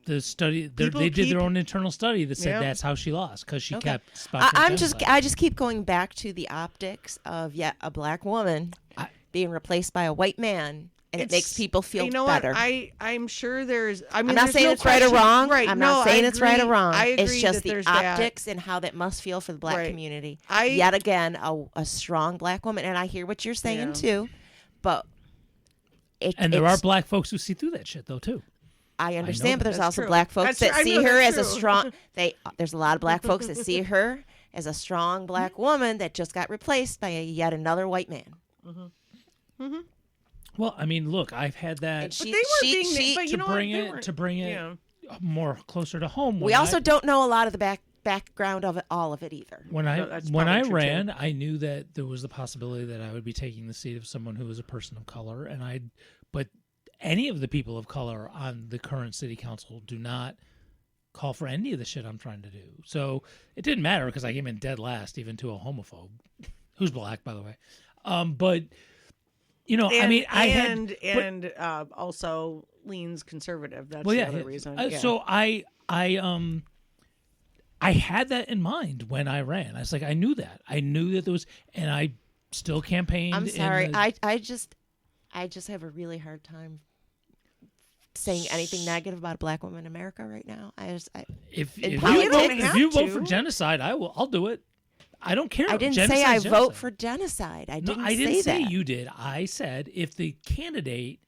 the study. They did their own internal study that said that's how she lost, because she kept spouting genocide. I just keep going back to the optics of yet a black woman being replaced by a white man. And it makes people feel better. What? I'm sure there's. I'm not saying it's right or wrong. Right. I'm not saying it's right or wrong. I agree. It's just the optics that. And how that must feel for the black community. Yet Yet again, a strong black woman. And I hear what you're saying too, but there are black folks who see through that shit though too. I understand, but there's also true. black folks that see her as a true. strong. There's a lot of black folks that see her as a strong black woman that just got replaced by yet another white man. Mm-hmm. Mm-hmm. Well, I mean, look, I've had that. But they weren't to bring it more closer to home. We also don't know a lot of the background of all of it either. When I ran, I knew that there was the possibility that I would be taking the seat of someone who was a person of color, but any of the people of color on the current city council do not call for any of the shit I'm trying to do. So it didn't matter because I came in dead last, even to a homophobe, who's black, by the way. But also leans conservative. That's the other reason. So I had that in mind when I ran. I was like, I knew that there was, and I still campaigned. I'm sorry. I just have a really hard time saying anything negative about a black woman in America right now. If you vote for genocide, I'll do it. I don't care. I didn't say I vote for genocide. I didn't say you did. I said if the candidate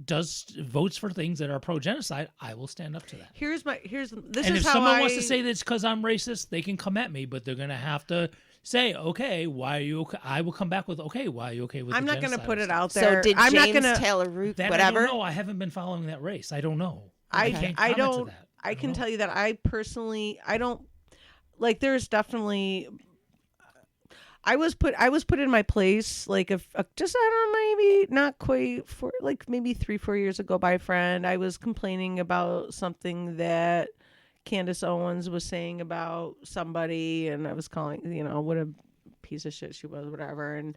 does votes for things that are pro genocide, I will stand up to that. If someone wants to say that it's because I'm racist, they can come at me, but they're going to have to say, okay, why are you okay? I will come back with, okay, why are you okay with I'm the not going to put it out So there. did I'm James not gonna, Taylor Root, that whatever? I don't know. I haven't been following that race. I don't know. I don't. I can tell you that I personally, I don't, like, there's definitely, I was put in my place like just I don't know, maybe not quite for like maybe 3-4 years ago by a friend. I was complaining about something that Candace Owens was saying about somebody, and I was calling, what a piece of shit she was, whatever. And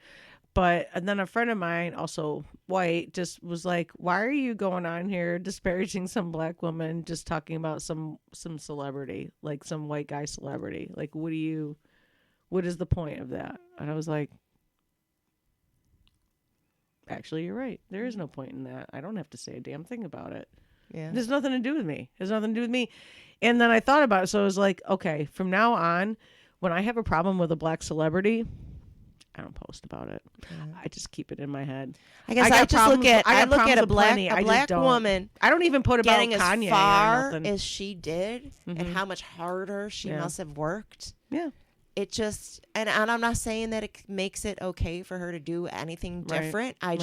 then a friend of mine, also white, just was like, why are you going on here disparaging some black woman, just talking about some celebrity, like some white guy celebrity? Like, what is the point of that? And I was like, actually, you're right. There is no point in that. I don't have to say a damn thing about it. Yeah. It has nothing to do with me. And then I thought about it. So I was like, okay, from now on, when I have a problem with a black celebrity, I don't post about it. I just keep it in my head. I guess I just look at a black woman. I don't even put about getting Kanye as far or nothing. as she did, and how much harder she must have worked. Yeah. It just and I'm not saying that it makes it okay for her to do anything different. I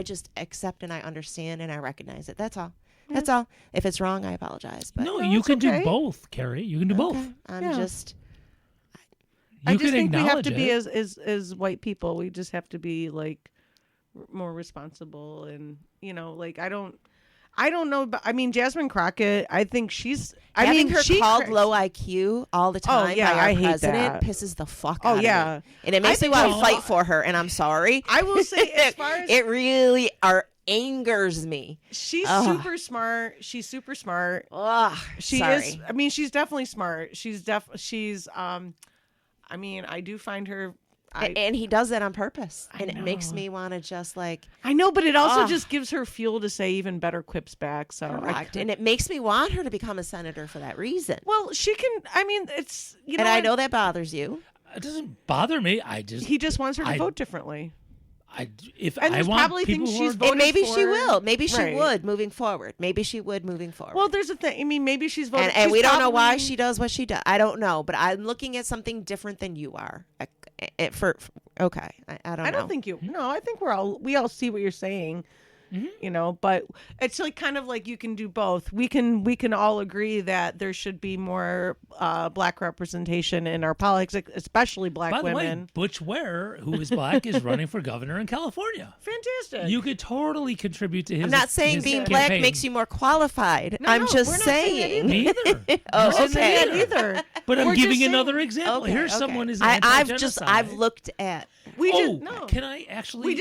just accept and I understand and I recognize it. That's all. That's all. If it's wrong, I apologize. But no, you can do both, Carrie. You can do both. I just think we have to be as white people. We just have to be like more responsible, and like I don't know, but I mean Jasmine Crockett. I think she's. Having her called low IQ all the time by our I hate president that. Pisses the fuck out of me. And it makes me think want to fight for her. And I'm sorry. I will say, as far as it really angers me. She's super smart. She's super smart. She is. I mean, she's definitely smart. She's. I mean, I do find her. And he does that on purpose. And it makes me want to just like... I know, but it also just gives her fuel to say even better quips back. So correct. And it makes me want her to become a senator for that reason. Well, she can... I mean, it's... And I know that bothers you. It doesn't bother me. He just wants her to vote differently. If I want probably people things who she's are... voted And maybe for. she will. Maybe she would moving forward. Well, there's a thing. I mean, maybe she's voted... And we don't know why she does what she does. I don't know. But I'm looking at something different than you are. Okay. I don't know. I don't think you... No, I think we all see what you're saying. But it's like kind of like you can do both. We can all agree that there should be more black representation in our politics, especially black women. By the way, Butch Ware, who is black, is running for governor in California. Fantastic. You could totally contribute to his. I'm not saying being campaign. black makes you more qualified. I'm just saying. Me either. Oh, okay. Either. But I'm giving another example. Okay, Here's someone who's I've looked at. Can I actually?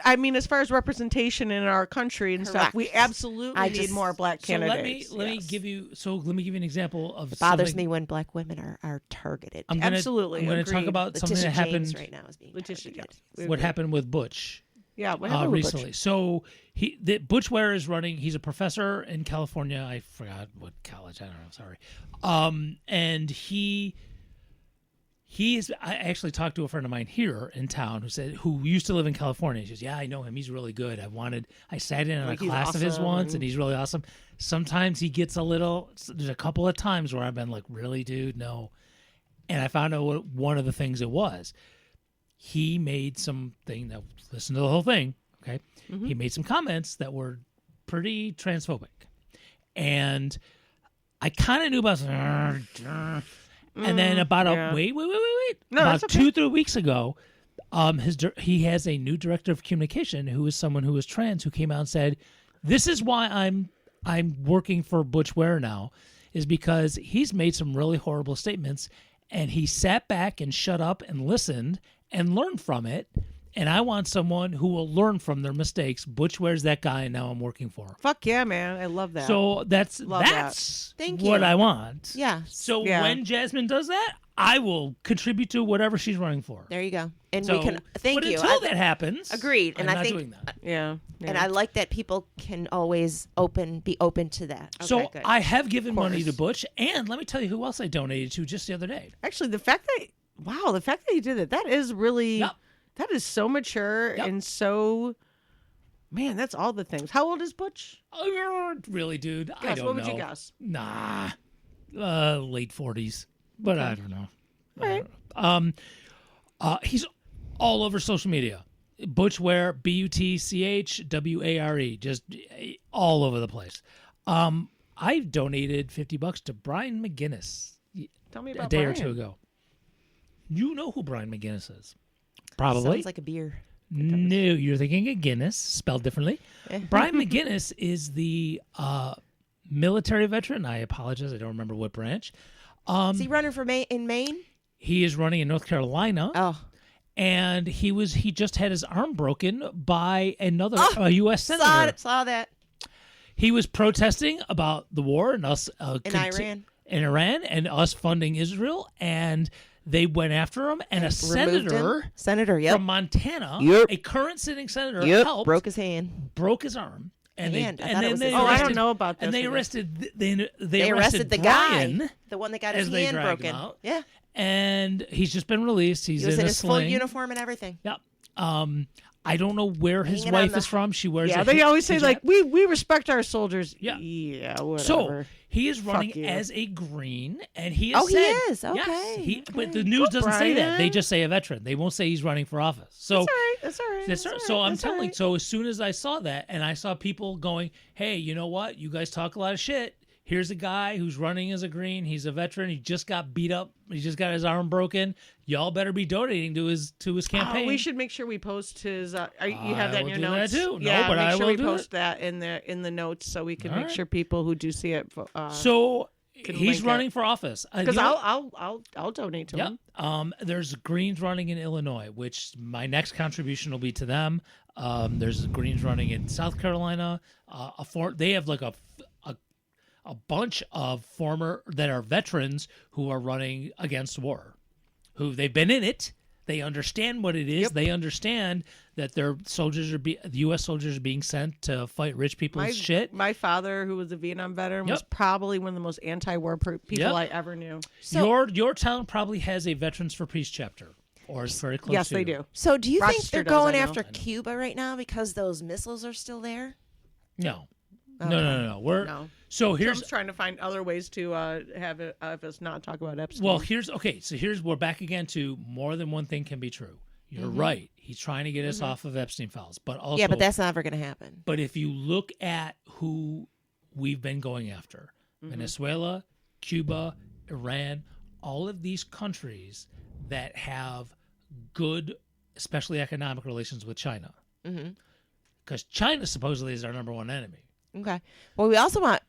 I mean, as far as representation in our country and stuff, we absolutely need more black candidates. Let me give you an example of. It bothers me when black women are targeted. I'm going to talk about something that happened right now. Is being what happened with Butch. Yeah, what happened with recently. Butch? So Butch Ware is running. He's a professor in California. I forgot what college. I don't know. Sorry. And I actually talked to a friend of mine here in town who used to live in California. She says, "Yeah, I know him. He's really good. I sat in on a class of his once, and he's really awesome. Sometimes he gets there's a couple of times where I've been like, really, dude, no." And I found out what one of the things it was. He made something that, listen to the whole thing, okay? Mm-hmm. He made some comments that were pretty transphobic. And I kind of knew about and then about wait. No, about that's okay. 2-3 weeks ago, he has a new director of communication who is someone who is trans who came out and said, "This is why I'm working for Butch Ware now, is because he's made some really horrible statements, and he sat back and shut up and listened and learned from it. And I want someone who will learn from their mistakes. Butch Ware's that guy, and now I'm working for." Fuck yeah, man! I love that. So that's Thank what you. I want. Yeah. So when Jasmine does that, I will contribute to whatever she's running for. There you go. And So, we can thank but you. until that happens, Agreed. I'm And I not think doing that. Yeah. And I like that people can always be open to that. Okay, So good. I have given money to Butch, and let me tell you who else I donated to just the other day. Actually, the fact that you did it, that is really Yep. that is so mature Yep. and so. Man, that's all the things. How old is Butch? Oh, really, dude? I don't know. What would you guess? Nah, late 40s, but I don't know. Right. He's all over social media. Butch Ware, BUTCHWARE, just all over the place. I donated $50 to Brian McGinnis Tell me about a day Brian. or two ago. You know who Brian McGinnis is? Probably. Sounds like a beer. No, you're thinking of Guinness, spelled differently. Brian McGinnis is the military veteran. I apologize, I don't remember what branch. Is he running for in Maine? He is running in North Carolina. Oh. And he just had his arm broken by another U.S. senator. Saw that. He was protesting about the war and us In Iran and us funding Israel, and they went after him. And a senator Senator, from Montana, a current sitting senator, helped, broke his hand, broke his arm, And hand. they, I and thought it then was they his Oh, I arrested, don't know about this. and they either. arrested They arrested the Brian guy, the one that got his as they hand dragged broken. him out. Yeah, And he's just been released. He's he was in in a his sling. full uniform and everything. Yep. I don't know where his Hanging on wife the- is from. She wears. Yeah, a they always say hijab. like we respect our soldiers. Yeah. Yeah, whatever. So he is running you. as a green, and he has Oh, he said, is? Okay, Yes, but okay. the news doesn't say that. They Brian. just say a veteran. They won't say he's running for office. So That's all right. That's all right. That's That's all so right, I'm that's all telling. right. So as soon as I saw that, and I saw people going, "Hey, you know what? You guys talk a lot of shit. Here's a guy who's running as a green. He's a veteran. He just got beat up. He just got his arm broken. Y'all better be donating to his campaign." Oh, we should make sure we post his. You have that in will your do that notes. too. No, Yeah, but make I sure will we do post it. that in the notes so we can All make right. sure people who do see it. So can he's link running it. for office. Because You know- I'll donate to Yep. him. There's Greens running in Illinois, which my next contribution will be to them. There's Greens running in South Carolina. They have like a bunch of former that are veterans who are running against war, who they've been in it. They understand what it is. Yep. They understand that their soldiers the U.S. soldiers are being sent to fight rich people's shit. My father, who was a Vietnam veteran, was Yep. probably one of the most anti-war people Yep. I ever knew. So- Your town probably has a Veterans for Peace chapter, or is very close. Yes, to they you. do. So do you think Rochester they're does, going I know. after Cuba right now because those missiles are still there? No. Okay. No. We're No. so So here's I'm trying to find other ways to have us not talk about Epstein. well here's okay. So here's we're back again to more than one thing can be true. You're right. He's trying to get us off of Epstein files, but also Yeah, but that's never going to happen. But if you look at who we've been going after, Venezuela, Cuba, Iran, all of these countries that have good, especially economic relations with China, because China supposedly is our number one enemy. Okay. Well, we also want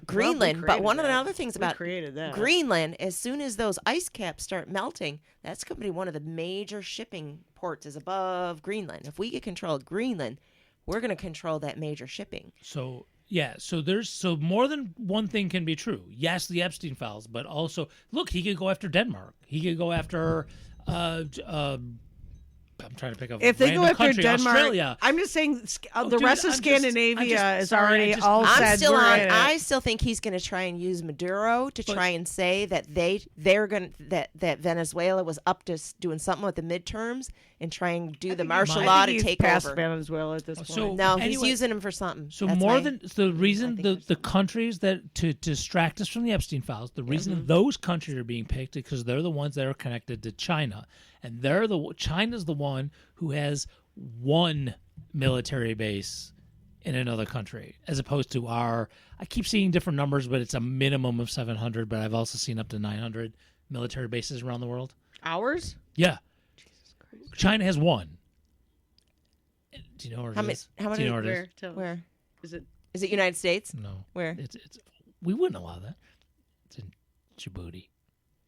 Greenland, but created one of the that. other things We about created that. Greenland, as soon as those ice caps start melting, that's going to be one of the major shipping ports is above Greenland. If we get control of Greenland, we're going to control that major shipping. So yeah, so more than one thing can be true. Yes, the Epstein files, but also look, he could go after Denmark. He could go after. I'm trying to pick up. If they go random after country, Denmark, Australia. I'm just saying the dude, rest of I'm just- Scandinavia I'm just- is sorry, already I just- all I'm said. I'm still we're on. in it. I still think he's going to try and use Maduro to try and say that they're going that Venezuela was up to doing something with the midterms and try and do the martial I law think to he's take past over. Venezuela at this point. So- No, Anyway, he's using them for something. So That's more my- than the reason think the countries that to distract us from the Epstein files, the reason those countries are being picked is because they're the ones that are connected to China, and China's the one who has one military base in another country, as opposed to I keep seeing different numbers, but it's a minimum of 700, but I've also seen up to 900 military bases around the world. Ours? Yeah, China has one. Do you know where it How many- is? how Do you many- know where it is? Where? Tell us. Where Is it? is it? United States? No. Where? It's we wouldn't allow that. It's in Djibouti.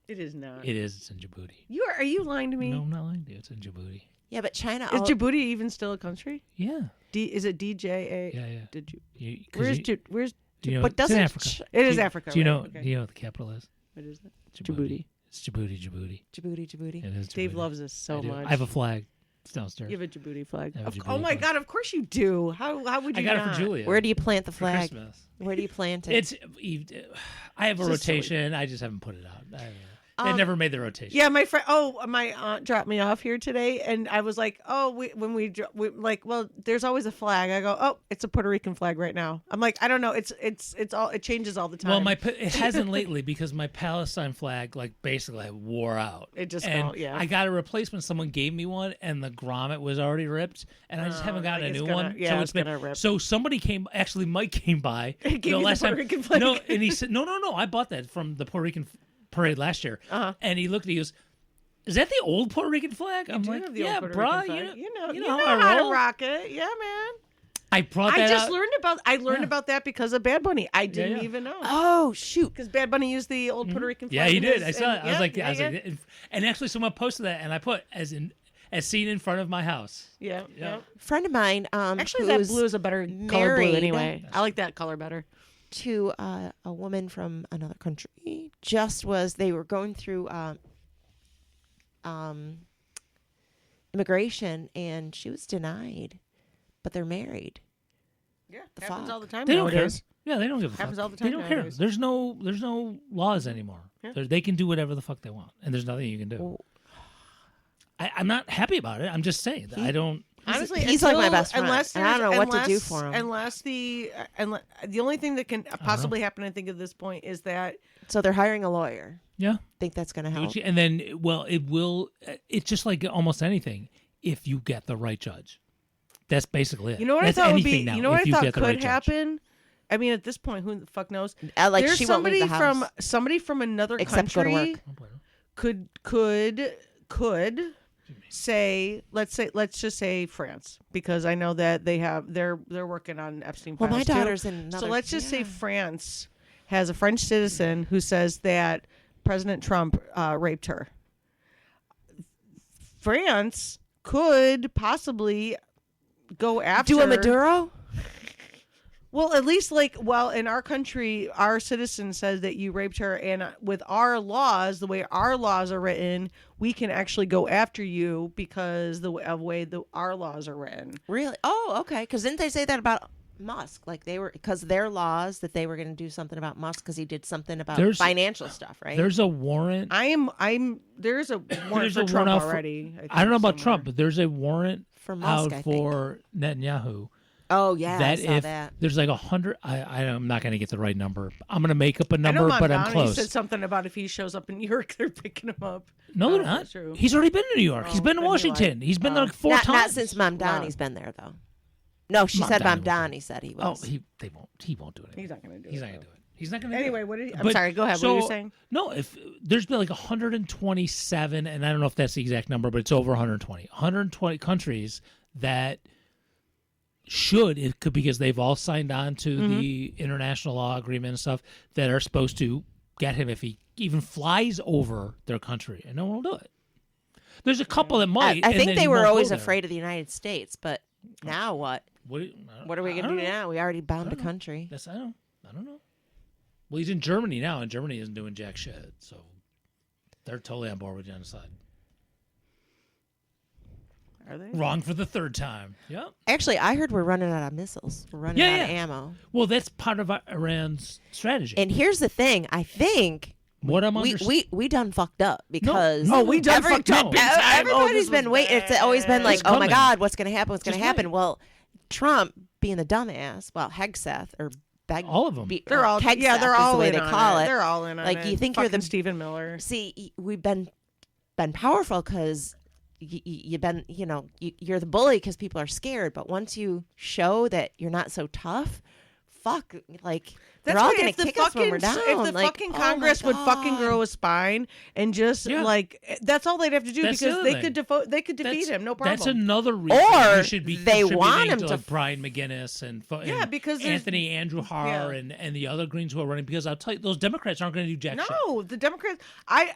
It is not. It is. It's in Djibouti. Are you lying to me? No, I'm not lying to you. It's in Djibouti. Yeah, but China. Is Djibouti even still a country? Yeah. Is it DJA? Yeah. Did you? You, 'cause Where's? you know, but it's in doesn't Africa. It is Do you- Africa. Do you know? right? Okay. Do you know what the capital is? What is it? Djibouti. It's Djibouti. Djibouti? It is. Dave Djibouti. loves this so I do. much. I have a flag. It's downstairs. You have a Djibouti flag. I have a Oh Djibouti my flag. God! Of course you do. How would you? I got not? it for Julia. Where do you plant the for flag? Christmas. Where do you plant it? It's. I have a This is silly. rotation. I just haven't put it out. They never made the rotation. Yeah, my friend. Oh, my aunt dropped me off here today, and I was like, "Oh, we like, well, there's always a flag." I go, "Oh, it's a Puerto Rican flag right now." I'm like, "I don't know. It changes all the time." Well, it hasn't lately because my Palestine flag basically wore out. It just and fell, yeah. I got a replacement. Someone gave me one, and the grommet was already ripped, and I just haven't gotten a it's new gonna- one. yeah, so it's been gonna rip. So somebody came. Actually, Mike came by. Gave you the last Puerto time. Rican flag. No, and he said, "No. I bought that from the Puerto Rican parade last year." And he looked at me. He goes, "Is that the old Puerto Rican flag?" I'm do like, have the old "Yeah, Puerto bruh. Rican flag. You You know know how how I to roll." rock it. Yeah, man. I brought that I just out. learned Yeah. about that because of Bad Bunny. I didn't yeah. even know. oh shoot! Because Bad Bunny used the old Puerto Rican flag. Yeah, he in did. his- I saw it. and- I was like, yeah. and actually, someone posted that, and I put as seen in front of my house. Yeah. Yeah. A friend of mine, Actually, that who's blue is a better color married blue anyway. I like that color better. to a woman from another country. They were going through immigration, and she was denied, but they're married. Yeah, The happens fuck? all the time. They don't nowadays. care. Yeah, they don't give a Happens fuck. all the time They don't care. nowadays. There's no laws anymore. Yeah. They can do whatever the fuck they want, and there's nothing you can do. Well, I'm not happy about it. I'm just saying that I don't. Honestly, he's like my until- best friend, unless and I don't know there's- what to do unless- for him. Unless the only thing that can possibly happen, I think, at this point is that So they're hiring a lawyer. Yeah. Think that's going to help? And then, well, it will. It's just like almost anything. If you get the right judge, that's basically it. you know what That's I thought would be. anything now, You know what if I thought get the right could judge. happen. I mean, at this point, who the fuck knows? Like There's she won't leave somebody the from house. somebody from another Except go to country work. could say let's just say France, because I know that they're working on Epstein Well, files my too. daughter's in another. So let's just say yeah. France has a French citizen who says that President Trump raped her. France could possibly go after. Do a Maduro? Well, at least in our country, our citizen says that you raped her, and with our laws, the way our laws are written, we can actually go after you because of the way our laws are written. Really? Oh, okay. Because didn't they say that about Musk? Like they were, because their laws that they were going to do something about Musk because he did something about financial stuff, right? There's a warrant. There's a warrant There's for a Trump warrant already. I don't know about somewhere. Trump, but there's a warrant For Musk, I out think. for Netanyahu. Oh yeah, I That saw if that. there's like 100, I'm not going to get the right number. I'm going to make up a I know number, but I'm Mamdani close. said something about if he shows up in New York, they're picking him up. No, I they're don't know if not. that's true. He's already been to New York. He's Oh, been to then he Washington. lied. He's been there like 4 Not times. since Mamdani's been there though. No, she said Mamdani Mamdani said he Oh, was. he won't do it. He's not going to do He's it. not going to do it. He's not going to Anyway, do it. what did I'm But- sorry, go ahead. so, what were you saying? No, if there's been like 127, and I don't know if that's the exact number, but it's over 120. 120 countries that because they've all signed on to the international law agreement and stuff that are supposed to get him if he even flies over their country, and no one will do it. There's a couple that might. I and think then they he were won't go always there. afraid of the United States, but now what? What are we going to do now? We already bombed a country. I don't know. Well, he's in Germany now, and Germany isn't doing jack shit, so they're totally on board with genocide. Are they? Wrong for the third time. Yep. Actually, I heard we're running out of missiles. We're running out of ammo. Well, that's part of Iran's strategy. And here's the thing. I think what I'm we done fucked up because No, we done fucked up big time. everybody's Oh, been this waiting. was It's always been like, It's oh my coming. God, what's going to happen? What's going to Just happen? wait. Well, Trump being the dumbass, well, Hegseth or All of them. They're all Kegseth they're is all the way in they on call it. They're all in on Like, it. you think you're Fucking the- Stephen Miller. See, we've been powerful because you've been, you're the bully because people are scared. But once you show that you're not so tough, fuck, like they're all why gonna if the kick us when we're fucking- down. If the like, fucking oh my Congress would fucking God. grow a spine and just that's all they'd have to do That's the because other they could they could defeat him, no problem. That's another reason Or you should be they want contributing him to to like Brian McGinnis and Yeah, because there's- Anthony Andrew Har and the other Greens who are running, because I'll tell you, those Democrats aren't going to do jack shit. No, the Democrats. I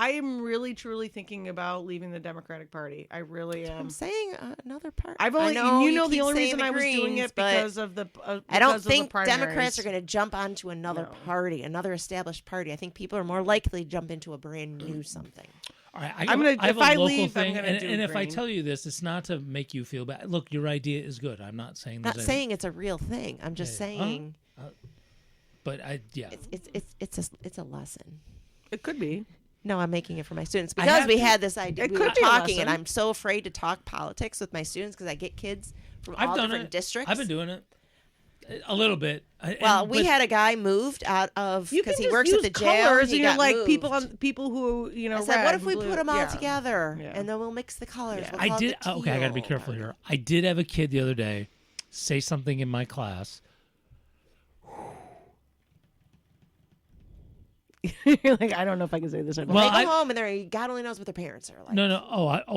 am really truly thinking about leaving the Democratic Party. I really am. I'm saying another part. I've only, I know you know, the keep only saying reason the I was doing Greens, it but because of the. I don't because of the think primaries. Democrats are going to jump onto another No. party, another established party. I think people are more likely to jump into a brand new something. All right, I'm gonna- I have if a I local leave, I'm thing, gonna do and if I green. tell you this, it's not to make you feel bad. Look, your idea is good. I'm not saying Not there's saying it's a real thing. I'm just Yeah, yeah. saying but it's a lesson. It could be. No, I'm making it for my students I because have we to- had this idea. It We were could be a talking, and lesson. I'm so afraid to talk politics with my students because I get kids from I've all done different it. districts. I've been doing it a little bit. Well, we had a guy moved out of You can because he just works at use the jail. colors, He and you're got like moved. people who I said, red what if we and blue. put them all Yeah. together Yeah. and then we'll mix the colors? Yeah. We'll I call it did. the Okay, I got to be teal. careful here. I did have a kid the other day say something in my class. You're like, I don't know if I can say this. Or not. Well, They go I- home and they're God only knows what their parents are like. No.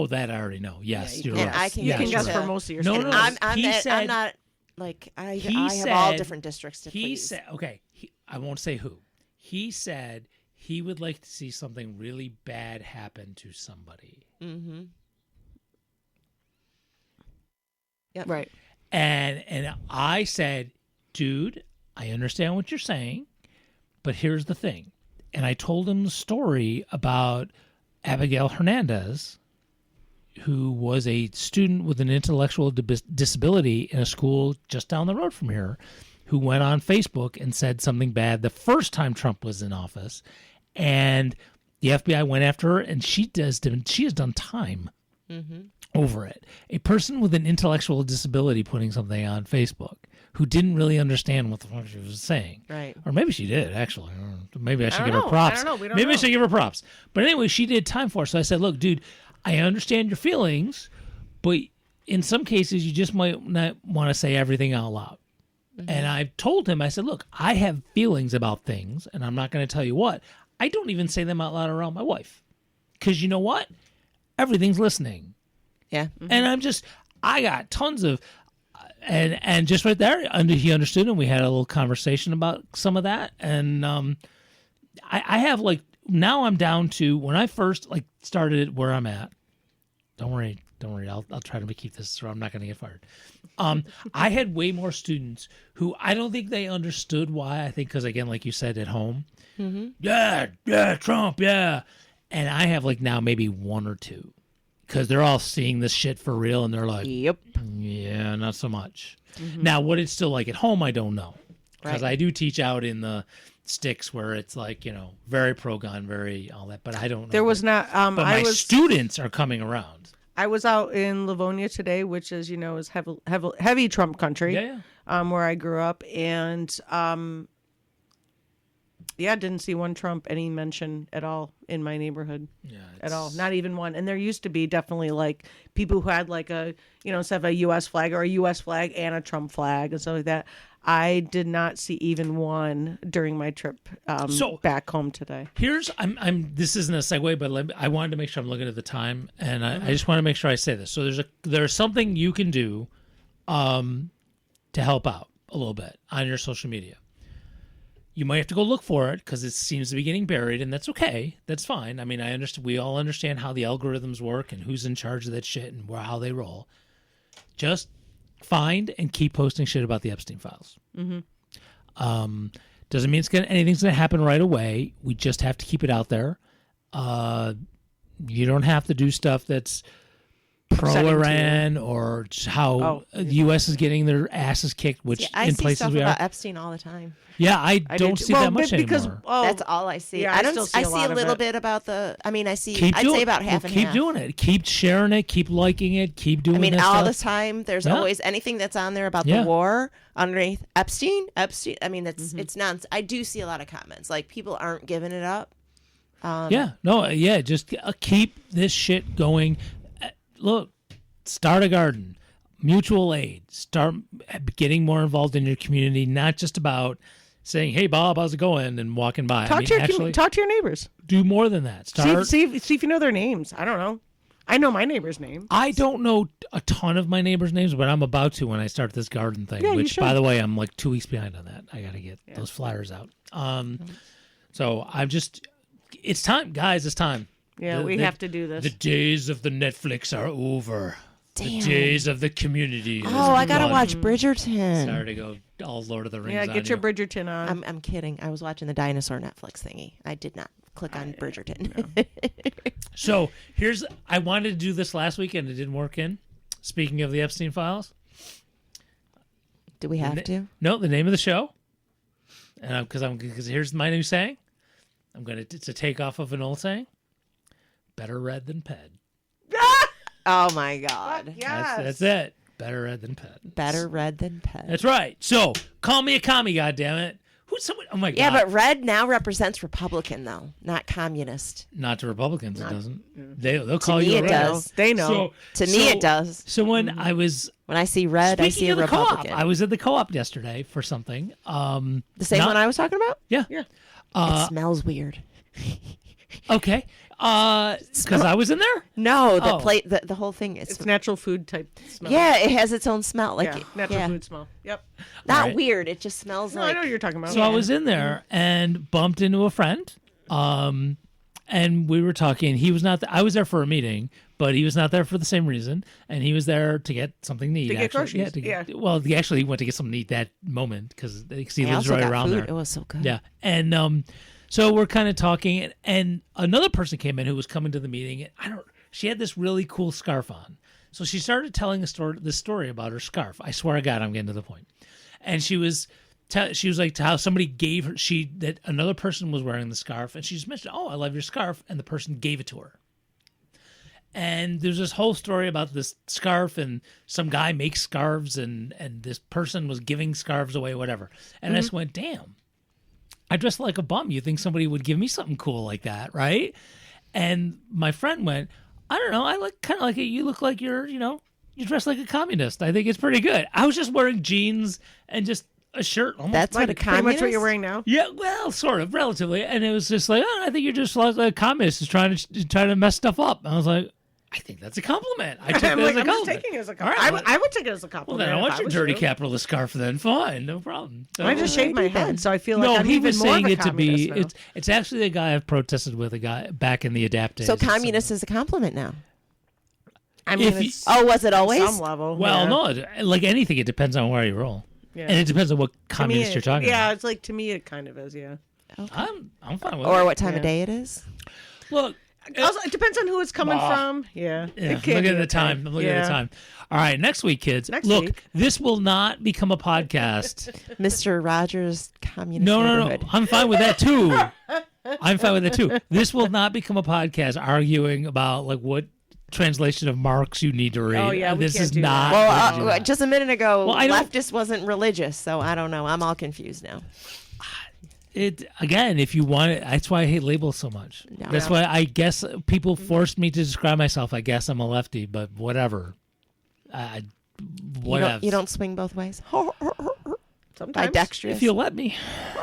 That I already know. Yes, you you're can- right. I can you get can you guess to- for most of your No, students. no. I'm He that- said- I'm not like I He have all said- different districts to He please. said, okay, I won't say who. He said he would like to see something really bad happen to somebody. Mm-hmm. Yep. Right. And I said, dude, I understand what you're saying, but here's the thing. And I told him the story about Abigail Hernandez, who was a student with an intellectual disability in a school just down the road from here, who went on Facebook and said something bad the first time Trump was in office, and the FBI went after her, and she has done time over it. A person with an intellectual disability putting something on Facebook who didn't really understand what the fuck she was saying. Right. Or maybe she did, actually. Maybe I should give her know. props. I don't know. We don't Maybe I know. should give her props. But anyway, she did time for it. So I said, look, dude, I understand your feelings, but in some cases, you just might not want to say everything out loud. And I told him, I said, look, I have feelings about things, and I'm not going to tell you what. I don't even say them out loud around my wife. Because you know what? Everything's listening. Yeah. And I got tons of, and just right there, he understood, and we had a little conversation about some of that. And I have now I'm down to, when I first started where I'm at, don't worry, I'll try to keep this so I'm not going to get fired. I had way more students who I don't think they understood why. I think because, again, like you said, at home, yeah, Trump, yeah. And I have now maybe one or two, because they're all seeing this shit for real, and they're like, Yep. yeah, not so much. Now, what it's still like at home, I don't know, because I do teach out in the sticks where it's very pro-gun, very all that, but I don't know. There was not. But my students are coming around. I was out in Livonia today, which is heavy Trump country. Yeah. Where I grew up, and didn't see one Trump any mention at all in my neighborhood. Yeah, at all, not even one. And there used to be definitely people who had instead of a U.S. flag or a U.S. flag and a Trump flag and stuff like that. I did not see even one during my trip back home today. This isn't a segue, but I wanted to make sure I'm looking at the time, and I just want to make sure I say this. So there's something you can do to help out a little bit on your social media. You might have to go look for it because it seems to be getting buried, and that's okay. That's fine. I mean, I understand. We all understand how the algorithms work and who's in charge of that shit and how they roll. Just find and keep posting shit about the Epstein files. Doesn't mean anything's going to happen right away. We just have to keep it out there. You don't have to do stuff that's pro-Iran or how the U.S. is getting their asses kicked, which I in see places stuff we about are. Epstein all the time. Yeah, I don't see that much anymore. That's all I see. Yeah, I still see a see a lot of little it. bit about the. I mean, I see. Keep I'd doing say about half and keep half. doing it. Keep sharing it. Keep liking it. Keep doing. I mean, this all stuff. the time. There's Yeah. always anything that's on there about Yeah. the war underneath Epstein. I mean, it's nonsense. I do see a lot of comments people aren't giving it up. Just keep this shit going. Look, start a garden, mutual aid. Start getting more involved in your community. Not just about saying, "Hey, Bob, how's it going?" and walking by. Talk to your neighbors. Do more than that. Start. See if you know their names. I don't know. I know my neighbor's name. I don't know a ton of my neighbors' names, but I'm about to when I start this garden thing. Yeah, you which, should. by the way, I'm 2 weeks behind on that. I got to get those flyers out. So I'm just. It's time, guys. It's time. Yeah, we have to do this. The days of the Netflix are over. Damn. The days of the community. Oh, I gotta gone. watch Bridgerton. Sorry to go all Lord of the Rings. Yeah, on get your you. Bridgerton on. I'm kidding. I was watching the dinosaur Netflix thingy. I did not click on Bridgerton. So I wanted to do this last week and it didn't work in. Speaking of the Epstein files. Do we have to? No, the name of the show. And because here's my new saying. It's a takeoff of an old saying. Better read than ped. Oh my God. Yes. That's it. Better read than ped. Better red than ped. That's right. So call me a commie, goddammit. Who's someone? Oh my God. Yeah, but red now represents Republican though, not communist. Not to Republicans, it doesn't. They'll call me you. it a does. They know. To me, it does. So when I was When I see red, I see speaking a of the Republican. co-op, I was at the co-op yesterday for something. The same one I was talking about? Yeah. It smells weird. Okay. Because I was in there. No, the Oh. plate, the whole thing is. It's natural food type smell. Yeah, it has its own smell. Like Yeah, natural food smell. Yep. Not Right. weird. It just smells No, like. I know what you're talking about. So I was in there and bumped into a friend. And we were talking. He was not. I was there for a meeting, but he was not there for the same reason. And he was there to get something to eat. To get actually. groceries, Yeah. Well, he actually went to get something to eat that moment because he I lives also right got around food. there. It was so good. Yeah. And so we're kind of talking, and another person came in who was coming to the meeting. And she had this really cool scarf on. So she started telling this story about her scarf. I swear to God, I'm getting to the point. And she was like how somebody gave her that another person was wearing the scarf, and she just mentioned, "Oh, I love your scarf," and the person gave it to her. And there's this whole story about this scarf, and some guy makes scarves, and this person was giving scarves away, whatever. And I just went, damn, I dress like a bum. You think somebody would give me something cool like that, right? And my friend went, I don't know. I kind of like it. You look like you dress like a communist. I think it's pretty good. I was just wearing jeans and just a shirt. Almost. That's like what a pretty communist? much what you're wearing now. Yeah, well, sort of, relatively. And it was just like, I think you're just like a communist who's trying to mess stuff up. And I was like, I think that's a compliment. I took it as a compliment. I'm just taking it as a compliment. All right, I would take it as a well, compliment. then I want if your was dirty you. capitalist scarf then. Fine, no problem. So, I just shaved my head, so I feel like no, I'm he even was more saying of a it to be. communist now. It's actually the guy I've protested with, a guy back in the Adapt days. So communist is a compliment now. I mean, if you- it's Oh, was it always? some level. Well, yeah. no, like anything, it depends on where you roll, Yeah. and it depends on what To me, communist you're talking yeah, about. it's like to me, it kind of is. Yeah. I'm fine with Or it. what time of Yeah. day it is? Look, Also, it depends on who it's coming Bah. from. Yeah. yeah, It I'm can looking be at the okay. time. I'm looking at Yeah. the time. All right, next week, kids. Next Look, week. this will not become a podcast. Mr. Rogers' communist No. neighborhood. I'm fine with that too. I'm fine with that too. This will not become a podcast arguing about like what translation of Marx you need to read. Oh, yeah, we this can't is do not. that. Well, just a minute ago, Well, I don't- leftist wasn't religious, so I don't know. I'm all confused now. It again, if you want it, that's why I hate labels so much. No. That's why I guess people forced me to describe myself. I guess I'm a lefty, but whatever. Whatever. You don't swing both ways. Sometimes. Bidextrous. If you let me.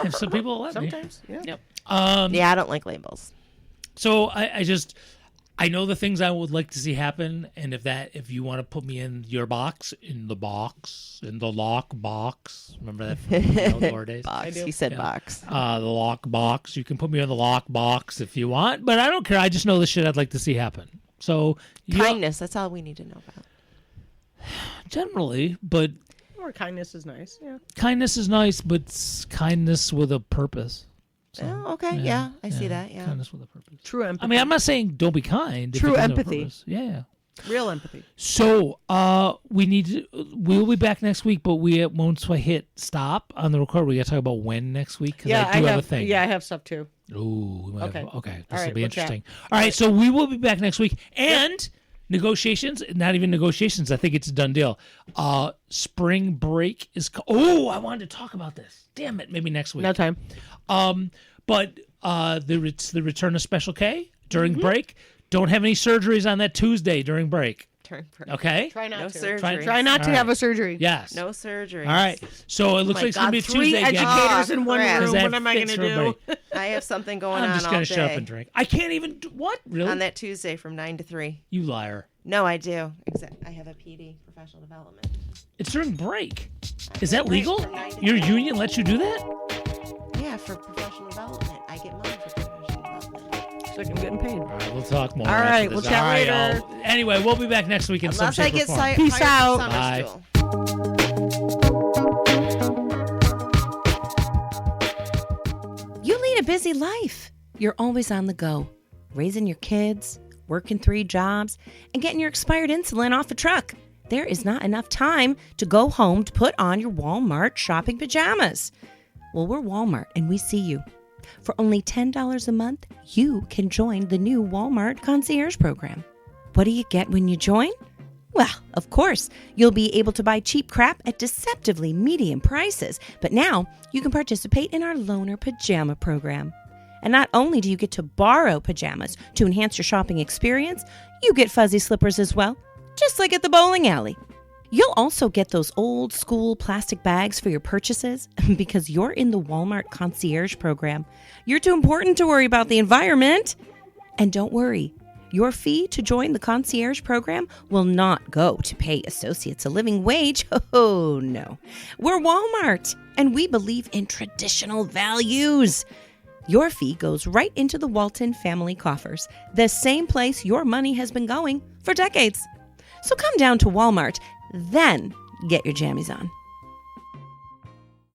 If some people will let me. Sometimes. Yeah. Yep. Yeah, I don't like labels. So I know the things I would like to see happen, and if you want to put me in your box, in the lock box, remember that from the old days? Box. do. He said Yeah. box. The lock box. You can put me in the lock box if you want, but I don't care. I just know the shit I'd like to see happen. So Kindness. That's all we need to know about. generally, but Or kindness is nice. Yeah. kindness is nice, but it's kindness with a purpose. So, Oh, okay. Yeah, I see that. Yeah. Kindness with a purpose. True empathy. I mean, I'm not saying don't be kind. if True it doesn't have a empathy. purpose. Yeah. real empathy. So we'll be back next week, but once we hit stop on the record, we got to talk about when next week because I do have a thing. Yeah, I have stuff too. Ooh, we might Okay. okay. This All will right, be we'll chat. interesting. All right, so we will be back next week, and negotiations. Not even negotiations. I think it's a done deal. Spring break is. I wanted to talk about this. Damn it! Maybe next week. No time. But it's the return of Special K during break. Don't have any surgeries on that Tuesday during break. Okay. Try not No to. surgery. Try not to All have right. a surgery. Yes. No surgery. All right. So it looks My like it's gonna God, be a 3 Tuesday again. educators in one crap. room. That What am I fits going to do? everybody. I have something going I'm on just all gonna shut up day and drink. I can't even. What? Really? on that Tuesday from 9 to 3. You liar. No, I do. I have a PD, professional development. It's during break. Is that Right, legal? from 9 to Your 3. union lets you do that? Yeah, for professional development. I get money for professional development. So I'm getting paid. All right, we'll talk more. All after right, this. we'll chat All right, later. y'all. Anyway, we'll be back next week in some Unless I shape or get form. hired Peace for out. summer Bye. school. You lead a busy life. You're always on the go, raising your kids, working 3 jobs, and getting your expired insulin off a truck. There is not enough time to go home to put on your Walmart shopping pajamas. Well, we're Walmart, and we see you. For only $10 a month, you can join the new Walmart Concierge Program. What do you get when you join? Well, of course, you'll be able to buy cheap crap at deceptively medium prices, but now you can participate in our Loaner Pajama Program. And not only do you get to borrow pajamas to enhance your shopping experience, you get fuzzy slippers as well, just like at the bowling alley. You'll also get those old school plastic bags for your purchases because you're in the Walmart Concierge Program. You're too important to worry about the environment. And don't worry, your fee to join the Concierge Program will not go to pay associates a living wage. Oh, no. We're Walmart, and we believe in traditional values. Your fee goes right into the Walton family coffers, the same place your money has been going for decades. So come down to Walmart, then get your jammies on.